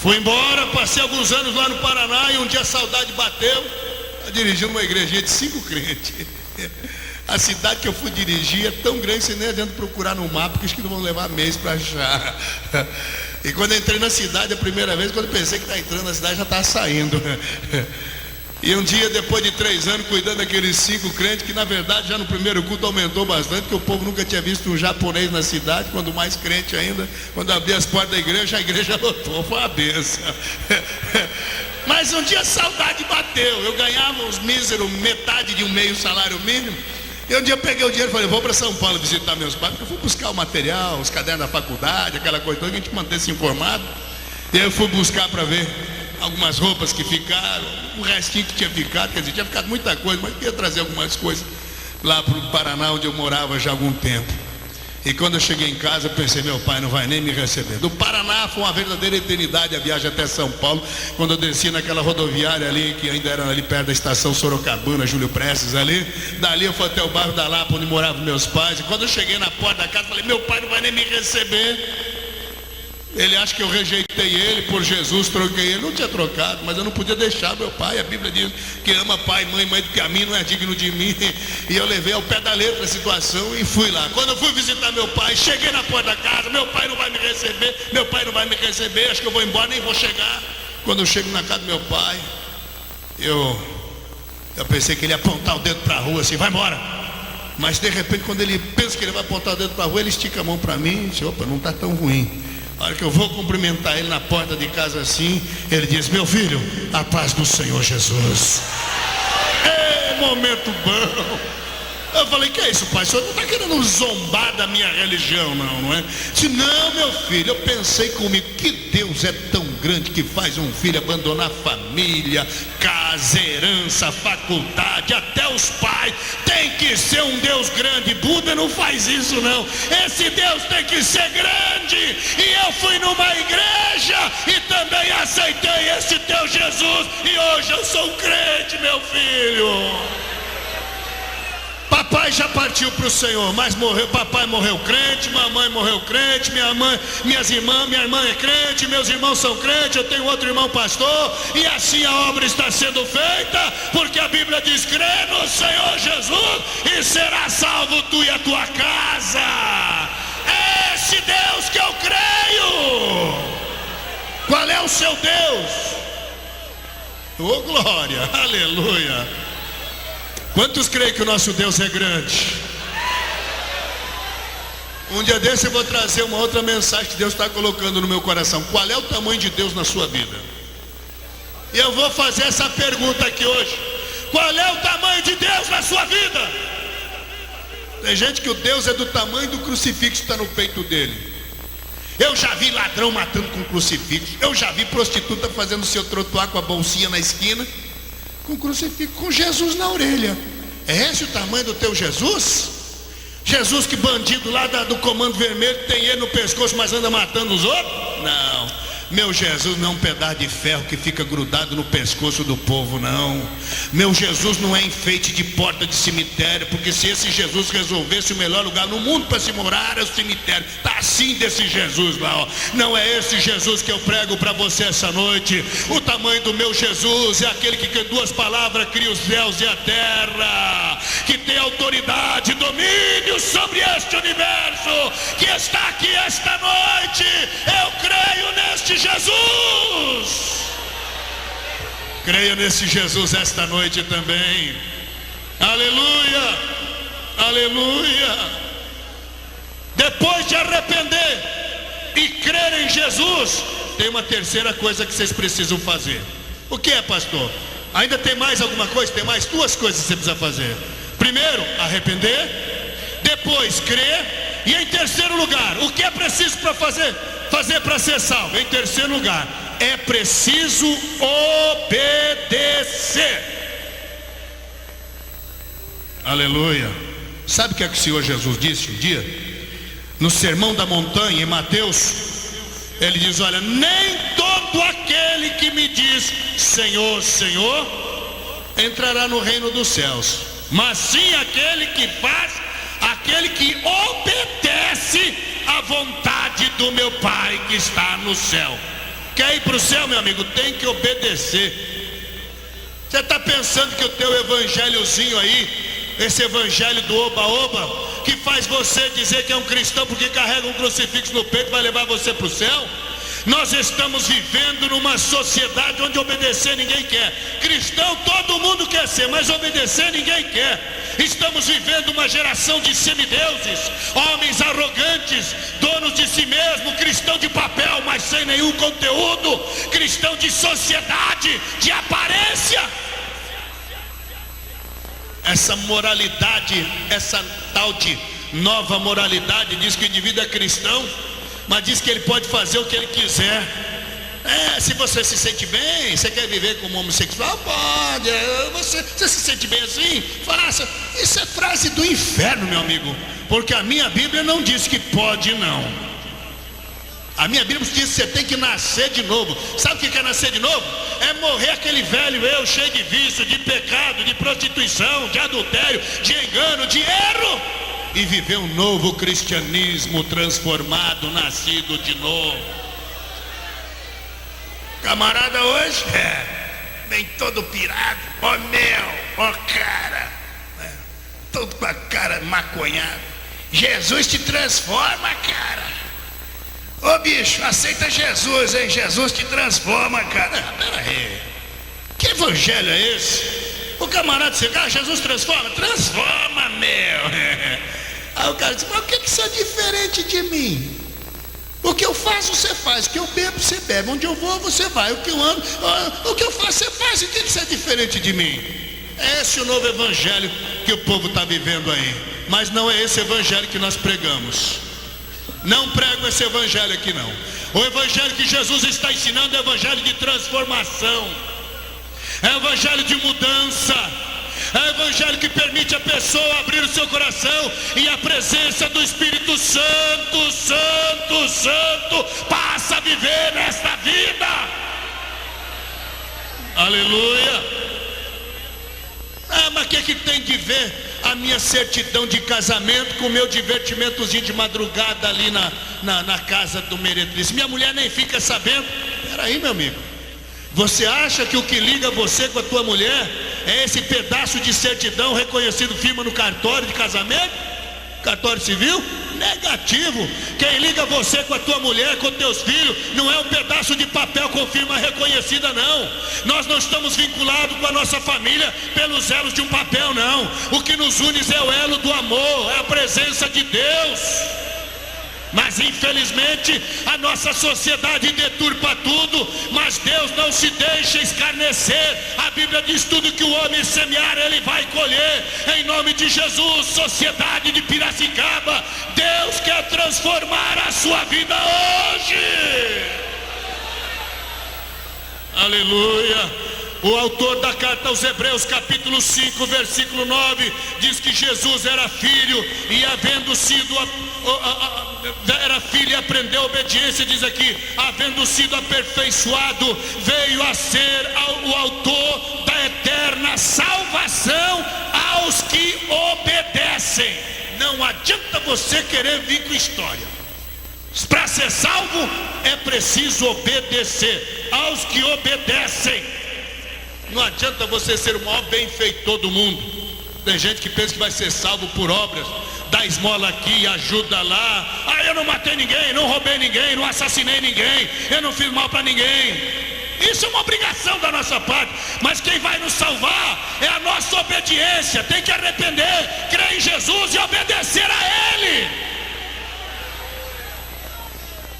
A: Fui embora, passei alguns anos lá no Paraná e um dia a saudade bateu. Eu dirigi uma igrejinha de 5 crentes. A cidade que eu fui dirigir é tão grande que você nem adianta procurar no mapa, porque acho que não vão levar mês para achar. E quando eu entrei na cidade a primeira vez, quando eu pensei que estava entrando na cidade, já estava saindo. E um dia, depois de 3 anos, cuidando daqueles 5 crentes, que na verdade já no primeiro culto aumentou bastante, porque o povo nunca tinha visto um japonês na cidade, quando mais crente ainda. Quando abri as portas da igreja, a igreja lotou, foi uma benção. Mas um dia a saudade bateu. Eu ganhava uns míseros, metade de um meio salário mínimo. E um dia eu peguei o dinheiro e falei, vou para São Paulo visitar meus pais, porque eu fui buscar o material, os cadernos da faculdade, aquela coisa toda, que a gente mantesse informado. E aí eu fui buscar para ver algumas roupas que ficaram, um restinho que tinha ficado, quer dizer, tinha ficado muita coisa, mas eu ia trazer algumas coisas lá para o Paraná, onde eu morava já há algum tempo. E quando eu cheguei em casa, eu pensei, meu pai não vai nem me receber. Do Paraná foi uma verdadeira eternidade a viagem até São Paulo, quando eu desci naquela rodoviária ali, que ainda era ali perto da estação Sorocabana, Júlio Prestes ali. Dali eu fui até o bairro da Lapa, onde moravam meus pais. E quando eu cheguei na porta da casa, falei, meu pai não vai nem me receber. Ele acha que eu rejeitei ele por Jesus, troquei ele. Não tinha trocado, mas eu não podia deixar meu pai. A Bíblia diz que ama pai e mãe do que a mim, não é digno de mim. E eu levei ao pé da letra a situação e fui lá. Quando eu fui visitar meu pai, cheguei na porta da casa, meu pai não vai me receber, meu pai não vai me receber, acho que eu vou embora, nem vou chegar. Quando eu chego na casa do meu pai, eu pensei que ele ia apontar o dedo para a rua assim, vai embora. Mas de repente, quando ele pensa que ele vai apontar o dedo para a rua, ele estica a mão para mim e diz, opa, não está tão ruim. A hora que eu vou cumprimentar ele na porta de casa assim, ele diz, meu filho, a paz do Senhor Jesus. É momento bom. Eu falei, que é isso, pai? O senhor não está querendo zombar da minha religião, não é? Disse, não, meu filho, eu pensei comigo, que Deus é tão grande que faz um filho abandonar família, casa, herança, faculdade, até os pais. Tem que ser um Deus grande. Buda não faz isso, não. Esse Deus tem que ser grande. E eu fui numa igreja e também aceitei esse teu Jesus. E hoje eu sou um crente, meu filho. Papai já partiu para o Senhor, mas morreu. Papai morreu crente, mamãe morreu crente, minhas irmãs, minha irmã é crente, meus irmãos são crentes, eu tenho outro irmão pastor, e assim a obra está sendo feita, porque a Bíblia diz, crê no Senhor Jesus e será salvo tu e a tua casa. É esse Deus que eu creio. Qual é o seu Deus? Oh glória, aleluia. Quantos creem que o nosso Deus é grande? Um dia desse eu vou trazer uma outra mensagem que Deus está colocando no meu coração. Qual é o tamanho de Deus na sua vida? E eu vou fazer essa pergunta aqui hoje. Qual é o tamanho de Deus na sua vida? Tem gente que o Deus é do tamanho do crucifixo que está no peito dele. Eu já vi ladrão matando com crucifixo. Eu já vi prostituta fazendo seu trotuar com a bolsinha na esquina, com crucifixo, com Jesus na orelha. É esse o tamanho do teu Jesus? Jesus que bandido lá do Comando Vermelho, tem ele no pescoço, mas anda matando os outros? Não. Meu Jesus não é um pedaço de ferro que fica grudado no pescoço do povo, não. Meu Jesus não é enfeite de porta de cemitério, porque se esse Jesus resolvesse o melhor lugar no mundo para se morar era o cemitério. Tá assim desse Jesus lá, ó. Não é esse Jesus que eu prego para você essa noite. O tamanho do meu Jesus é aquele que com 2 palavras cria os céus e a terra, que tem autoridade, domínio sobre este universo, que está aqui esta noite. Eu creio neste Jesus. Creia nesse Jesus esta noite também. Aleluia, aleluia. Depois de arrepender e crer em Jesus, tem uma terceira coisa que vocês precisam fazer. O que é, pastor? Ainda tem mais alguma coisa? Tem mais duas coisas que você precisa fazer. Primeiro, arrepender. Depois, crer. E em terceiro lugar, o que é preciso para fazer para ser salvo? Em terceiro lugar, é preciso obedecer. Aleluia. Sabe o que é que o Senhor Jesus disse um dia? No Sermão da Montanha, em Mateus, ele diz: olha, nem todo aquele que me diz Senhor, Senhor, entrará no reino dos céus, mas sim aquele que faz, aquele que obedece à vontade do meu Pai que está no céu. Quer ir para o céu, meu amigo? Tem que obedecer. Você está pensando que o teu evangelhozinho aí, esse evangelho do oba-oba, que faz você dizer que é um cristão porque carrega um crucifixo no peito, vai levar você para o céu? Nós estamos vivendo numa sociedade onde obedecer ninguém quer. Cristão todo mundo quer ser, mas obedecer ninguém quer. Estamos vivendo uma geração de semideuses, homens arrogantes, donos de si mesmo, cristão de papel, mas sem nenhum conteúdo, cristão de sociedade, de aparência. Essa moralidade, essa tal de nova moralidade, diz que o indivíduo é cristão, mas diz que ele pode fazer o que ele quiser. Se você se sente bem, você quer viver como homossexual, pode. Você se sente bem assim? Faça. Isso é frase do inferno, meu amigo, porque a minha Bíblia não diz que pode, não. A minha Bíblia diz que você tem que nascer de novo. Sabe o que é nascer de novo? É morrer aquele velho eu, cheio de vício, de pecado, de prostituição, de adultério, de engano, de erro, e viver um novo cristianismo transformado, nascido de novo. Camarada hoje vem todo pirado, cara, todo com a cara maconhada. Jesus te transforma, cara. Ô bicho, aceita Jesus, hein? Jesus te transforma, cara. Pera aí, que evangelho é esse? O camarada disse: Jesus transforma? Transforma, meu. Aí o cara disse: mas o que isso é diferente de mim? O que eu faço, você faz. O que eu bebo, você bebe. Onde eu vou, você vai. O que eu ando, o que eu faço, você faz. O que isso é diferente de mim? É esse o novo evangelho que o povo está vivendo aí. Mas não é esse evangelho que nós pregamos. Não prego esse evangelho aqui, não. O evangelho que Jesus está ensinando é o evangelho de transformação, é o evangelho de mudança, é o evangelho que permite a pessoa abrir o seu coração e a presença do Espírito Santo, Santo, Santo, passa a viver nesta vida. Aleluia. Mas o que tem de ver a minha certidão de casamento com o meu divertimentozinho de madrugada ali na casa do meretriz? Minha mulher nem fica sabendo. Peraí, meu amigo, você acha que o que liga você com a tua mulher é esse pedaço de certidão reconhecido firma no cartório de casamento? Cartório civil? Negativo. Quem liga você com a tua mulher, com teus filhos, não é um pedaço de papel com firma reconhecida, não. Nós não estamos vinculados com a nossa família pelos elos de um papel, não. O que nos une é o elo do amor, é a presença de Deus. Mas infelizmente a nossa sociedade deturpa tudo, mas Deus não se deixa escarnecer. A Bíblia diz: tudo que o homem semear, ele vai colher. Em nome de Jesus, sociedade de Piracicaba, Deus quer transformar a sua vida hoje. Aleluia. O autor da carta aos Hebreus, capítulo 5, versículo 9, diz que Jesus era filho e havendo sido era filho e aprendeu a obediência, diz aqui, havendo sido aperfeiçoado, veio a ser o autor da eterna salvação aos que obedecem. Não adianta você querer vir com história. Para ser salvo é preciso obedecer. Aos que obedecem. Não adianta você ser o maior benfeitor do mundo. Tem gente que pensa que vai ser salvo por obras, dá esmola aqui, ajuda lá. Eu não matei ninguém, não roubei ninguém, não assassinei ninguém, eu não fiz mal para ninguém. Isso é uma obrigação da nossa parte. Mas quem vai nos salvar é a nossa obediência. Tem que arrepender, crer em Jesus e obedecer a Ele.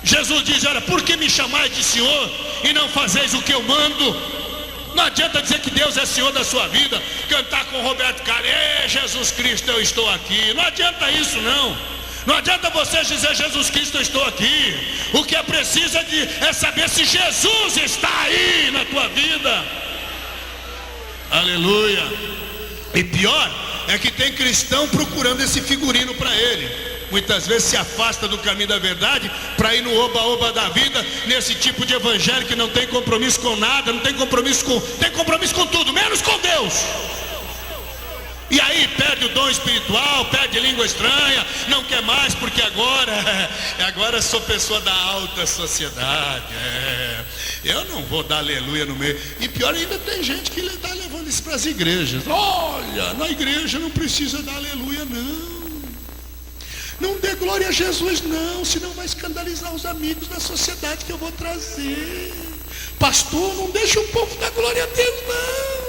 A: Jesus diz: olha, por que me chamais de Senhor e não fazeis o que eu mando? Não adianta dizer que Deus é Senhor da sua vida, cantar com Roberto Carlos: ei, Jesus Cristo, eu estou aqui. Não adianta isso, não. Não adianta você dizer: Jesus Cristo, eu estou aqui. O que é preciso é saber se Jesus está aí na tua vida. Aleluia. E pior é que tem cristão procurando esse figurino para ele. Muitas vezes se afasta do caminho da verdade para ir no oba-oba da vida, nesse tipo de evangelho que não tem compromisso com nada, não tem compromisso com tudo, menos com Deus. E aí perde o dom espiritual, perde língua estranha, não quer mais, porque agora sou pessoa da alta sociedade. Eu não vou dar aleluia no meio. E pior ainda, tem gente que está levando isso para as igrejas. Olha, na igreja não precisa dar aleluia, não. Não dê glória a Jesus, não, senão vai escandalizar os amigos da sociedade que eu vou trazer. Pastor, não deixa o povo dar glória a Deus, não.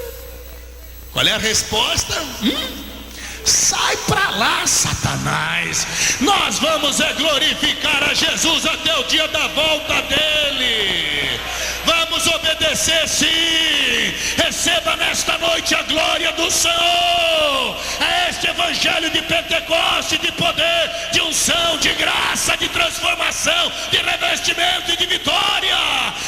A: Qual é a resposta? Sai para lá, Satanás. Nós vamos glorificar a Jesus até o dia da volta dele. Vamos obedecer, sim. Receba nesta noite a glória do Senhor. É este evangelho de Pentecoste, de poder, de unção, de graça, de transformação, de revestimento e de vitória.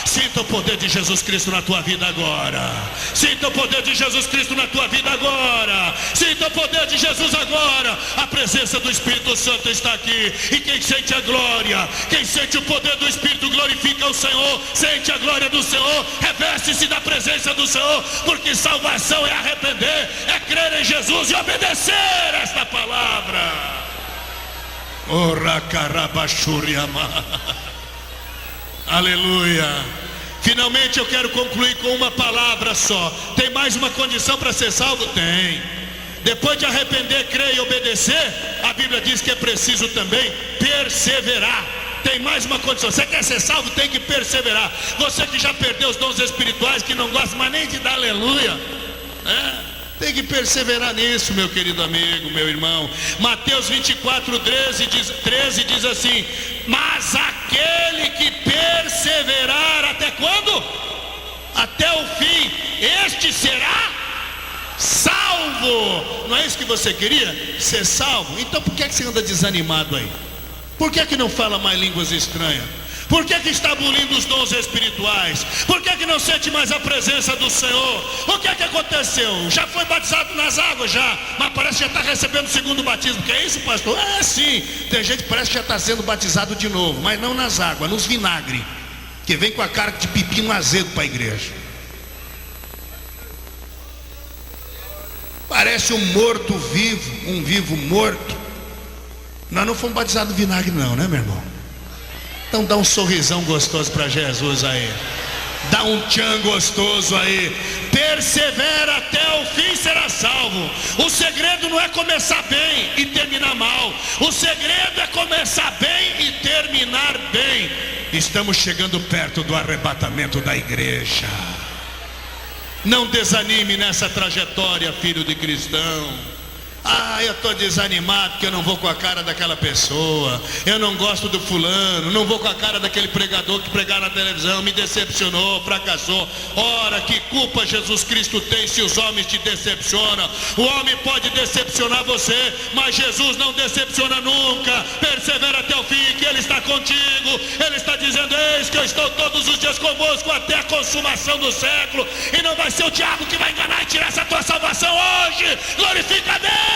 A: Sinta o poder de Jesus Cristo na tua vida agora. Sinta o poder de Jesus Cristo na tua vida agora. Sinta o poder de Jesus agora. A presença do Espírito Santo está aqui. E quem sente a glória, quem sente o poder do Espírito, glorifica o Senhor. Sente a glória do Senhor, reveste-se da presença do Senhor, porque salvação é arrepender, é crer em Jesus e obedecer esta palavra. Aleluia. Finalmente eu quero concluir com uma palavra só. Tem mais uma condição para ser salvo? Tem. Depois de arrepender, crer e obedecer, a Bíblia diz que é preciso também perseverar. Tem mais uma condição. Você quer ser salvo, tem que perseverar. Você que já perdeu os dons espirituais, que não gosta mais nem de dar aleluia, tem que perseverar nisso, meu querido amigo, meu irmão. Mateus 24, 13 diz assim: mas aquele que perseverar até quando? Até o fim, este será salvo. Não é isso que você queria? Ser salvo? Então por que você anda desanimado aí? Por que não fala mais línguas estranhas? Por que está abolindo os dons espirituais? Por que não sente mais a presença do Senhor? O que aconteceu? Já foi batizado nas águas já, mas parece que já está recebendo o segundo batismo. Que é isso, pastor? É sim. Tem gente que parece que já está sendo batizado de novo, mas não nas águas, nos vinagre, que vem com a cara de pepino azedo para a igreja. Parece um morto vivo, um vivo morto. Nós não fomos batizados no vinagre não, né, meu irmão? Então dá um sorrisão gostoso para Jesus aí. Dá um tchan gostoso aí. Persevera até o fim, será salvo. O segredo não é começar bem e terminar mal. O segredo é começar bem e terminar bem. Estamos chegando perto do arrebatamento da igreja. Não desanime nessa trajetória, filho de cristão. Eu estou desanimado porque eu não vou com a cara daquela pessoa. Eu não gosto do fulano. Não vou com a cara daquele pregador que pregar na televisão. Me decepcionou, fracassou. Ora, que culpa Jesus Cristo tem se os homens te decepcionam? O homem pode decepcionar você, mas Jesus não decepciona nunca. Persevera até o fim, que Ele está contigo. Ele está dizendo: eis que eu estou todos os dias convosco até a consumação do século. E não vai ser o diabo que vai enganar e tirar essa tua salvação hoje. Glorifica a Deus.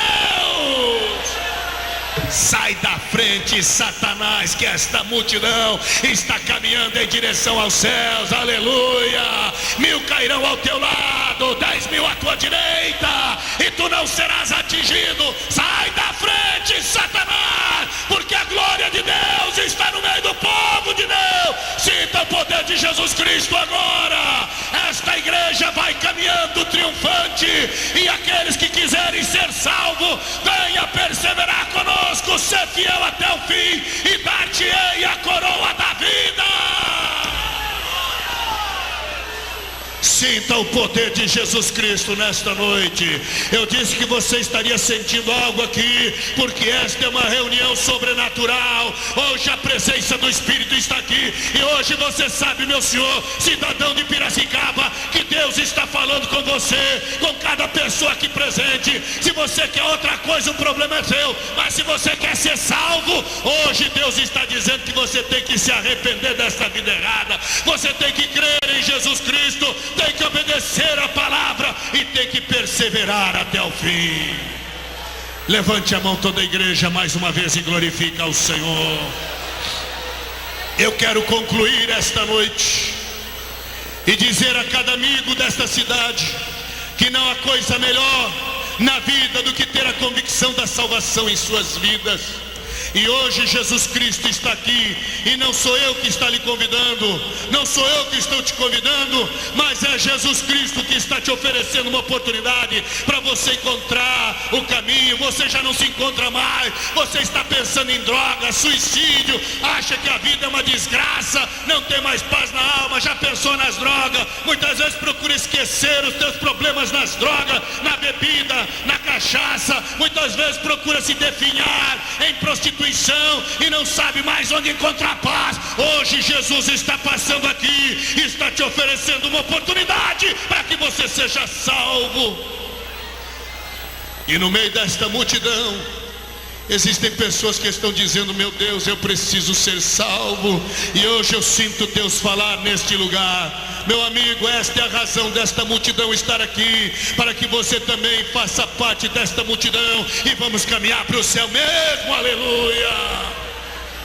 A: Sai da frente, Satanás, que esta multidão está caminhando em direção aos céus. Aleluia. 1000 cairão ao teu lado, 10.000 à tua direita, e tu não serás atingido. Sai da frente, Satanás, porque a glória de Deus está no meio do povo de Deus. Sinta o poder de Jesus Cristo agora. Esta igreja vai caminhando triunfante, e aqueles que quiserem ser salvos, venha perseverar conosco, ser fiel até o fim, e dar-te-ei a coroa da vida. Sinta o poder de Jesus Cristo nesta noite. Eu disse que você estaria sentindo algo aqui, porque esta é uma reunião sobrenatural. Hoje a presença do Espírito está aqui. E hoje você sabe, meu senhor, cidadão de Piracicaba, que Deus está falando com você, com cada pessoa aqui presente. Se você quer outra coisa, o problema é seu. Mas se você quer ser salvo, hoje Deus está dizendo que você tem que se arrepender desta vida errada. Você tem que crer em Jesus Cristo, tem que obedecer a palavra e tem que perseverar até o fim. Levante a mão toda a igreja mais uma vez e glorifique ao Senhor. Eu quero concluir esta noite e dizer a cada amigo desta cidade que não há coisa melhor na vida do que ter a convicção da salvação em suas vidas. E hoje Jesus Cristo está aqui, e não sou eu que está lhe convidando, não sou eu que estou te convidando, mas é Jesus Cristo que está te oferecendo uma oportunidade para você encontrar o caminho. Você já não se encontra mais, você está pensando em droga, suicídio, acha que a vida é uma desgraça, não tem mais paz na alma, já pensou nas drogas, muitas vezes procura esquecer os teus problemas nas drogas, na bebida, na cachaça, muitas vezes procura se definhar em prostituição e não sabe mais onde encontrar paz. Hoje Jesus está passando aqui, está te oferecendo uma oportunidade para que você seja salvo. E no meio desta multidão existem pessoas que estão dizendo: meu Deus, eu preciso ser salvo. E hoje eu sinto Deus falar neste lugar. Meu amigo, esta é a razão desta multidão estar aqui, para que você também faça parte desta multidão e vamos caminhar para o céu mesmo, aleluia.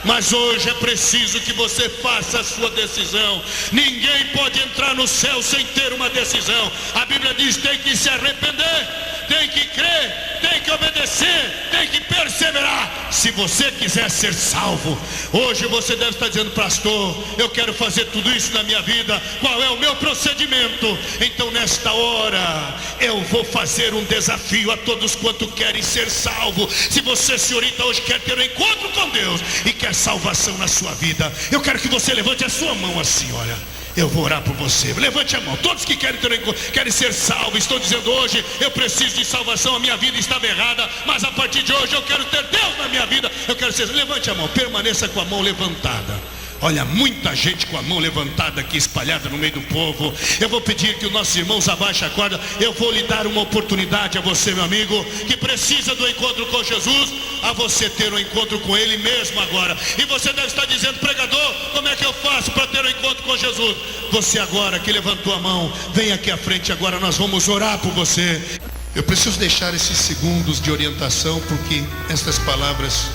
A: Mas hoje é preciso que você faça a sua decisão. Ninguém pode entrar no céu sem ter uma decisão. A Bíblia diz: tem que se arrepender, tem que crer, tem que obedecer, tem que perseverar. Se você quiser ser salvo, hoje você deve estar dizendo: pastor, eu quero fazer tudo isso na minha vida, qual é o meu procedimento? Então nesta hora eu vou fazer um desafio a todos quanto querem ser salvos. Se você, senhorita, hoje quer ter um encontro com Deus e quer salvação na sua vida, eu quero que você levante a sua mão assim, olha. Eu vou orar por você. Levante a mão. Todos que querem ser salvos, estão dizendo: hoje eu preciso de salvação, a minha vida estava errada, mas a partir de hoje eu quero ter Deus na minha vida. Eu quero ser. Levante a mão, permaneça com a mão levantada. Olha, muita gente com a mão levantada aqui, espalhada no meio do povo. Eu vou pedir que os nossos irmãos abaixem a corda. Eu vou lhe dar uma oportunidade a você, meu amigo, que precisa do encontro com Jesus, a você ter um encontro com Ele mesmo agora. E você deve estar dizendo: pregador, como é que eu faço para ter um encontro com Jesus? Você agora que levantou a mão, vem aqui à frente agora, nós vamos orar por você. Eu preciso deixar esses segundos de orientação, porque estas palavras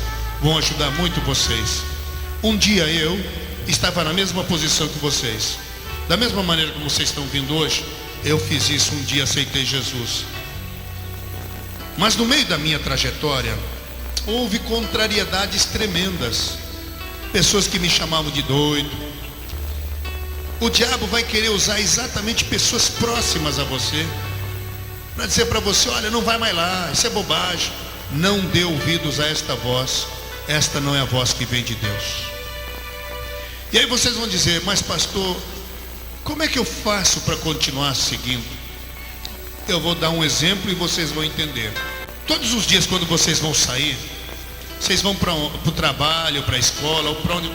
A: vão ajudar muito vocês. Um dia eu estava na mesma posição que vocês. Da mesma maneira como vocês estão vindo hoje, eu fiz isso um dia, aceitei Jesus. Mas no meio da minha trajetória, houve contrariedades tremendas. Pessoas que me chamavam de doido. O diabo vai querer usar exatamente pessoas próximas a você para dizer para você: olha, não vai mais lá, isso é bobagem. Não dê ouvidos a esta voz. Esta não é a voz que vem de Deus. E aí vocês vão dizer: mas pastor, como é que eu faço para continuar seguindo? Eu vou dar um exemplo e vocês vão entender. Todos os dias, quando vocês vão sair, vocês vão para o trabalho, para a escola, ou para onde.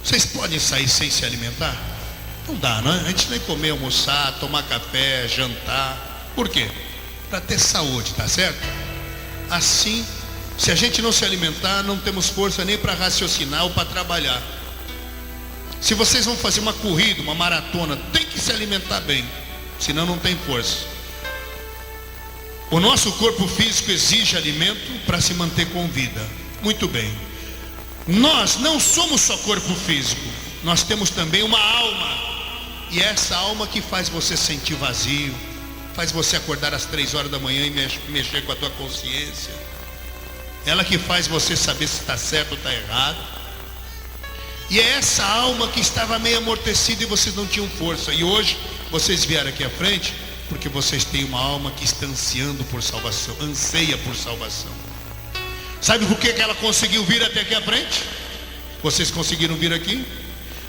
A: Vocês podem sair sem se alimentar? Não dá, não é? A gente nem comer, almoçar, tomar café, jantar. Por quê? Para ter saúde, tá certo? Assim, se a gente não se alimentar, não temos força nem para raciocinar ou para trabalhar. Se vocês vão fazer uma corrida, uma maratona, tem que se alimentar bem, senão não tem força. O nosso corpo físico exige alimento para se manter com vida. Muito bem. Nós não somos só corpo físico, nós temos também uma alma. E é essa alma que faz você sentir vazio, faz você acordar às 3 horas da manhã e mexer com a tua consciência. Ela que faz você saber se está certo ou está errado. E é essa alma que estava meio amortecida e vocês não tinham força. E hoje vocês vieram aqui à frente porque vocês têm uma alma que está ansiando por salvação, anseia por salvação. Sabe por que ela conseguiu vir até aqui à frente? Vocês conseguiram vir aqui?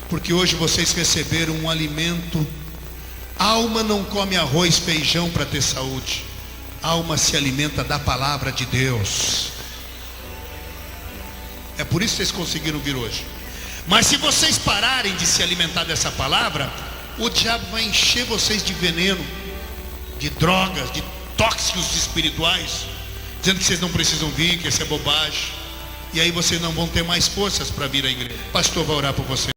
A: Porque hoje vocês receberam um alimento Alma não come arroz, feijão para ter saúde. Alma se alimenta da palavra de Deus. É por isso que vocês conseguiram vir hoje. Mas se vocês pararem de se alimentar dessa palavra, o diabo vai encher vocês de veneno, de drogas, de tóxicos espirituais, dizendo que vocês não precisam vir, que isso é bobagem. E aí vocês não vão ter mais forças para vir à igreja. O pastor vai orar por você.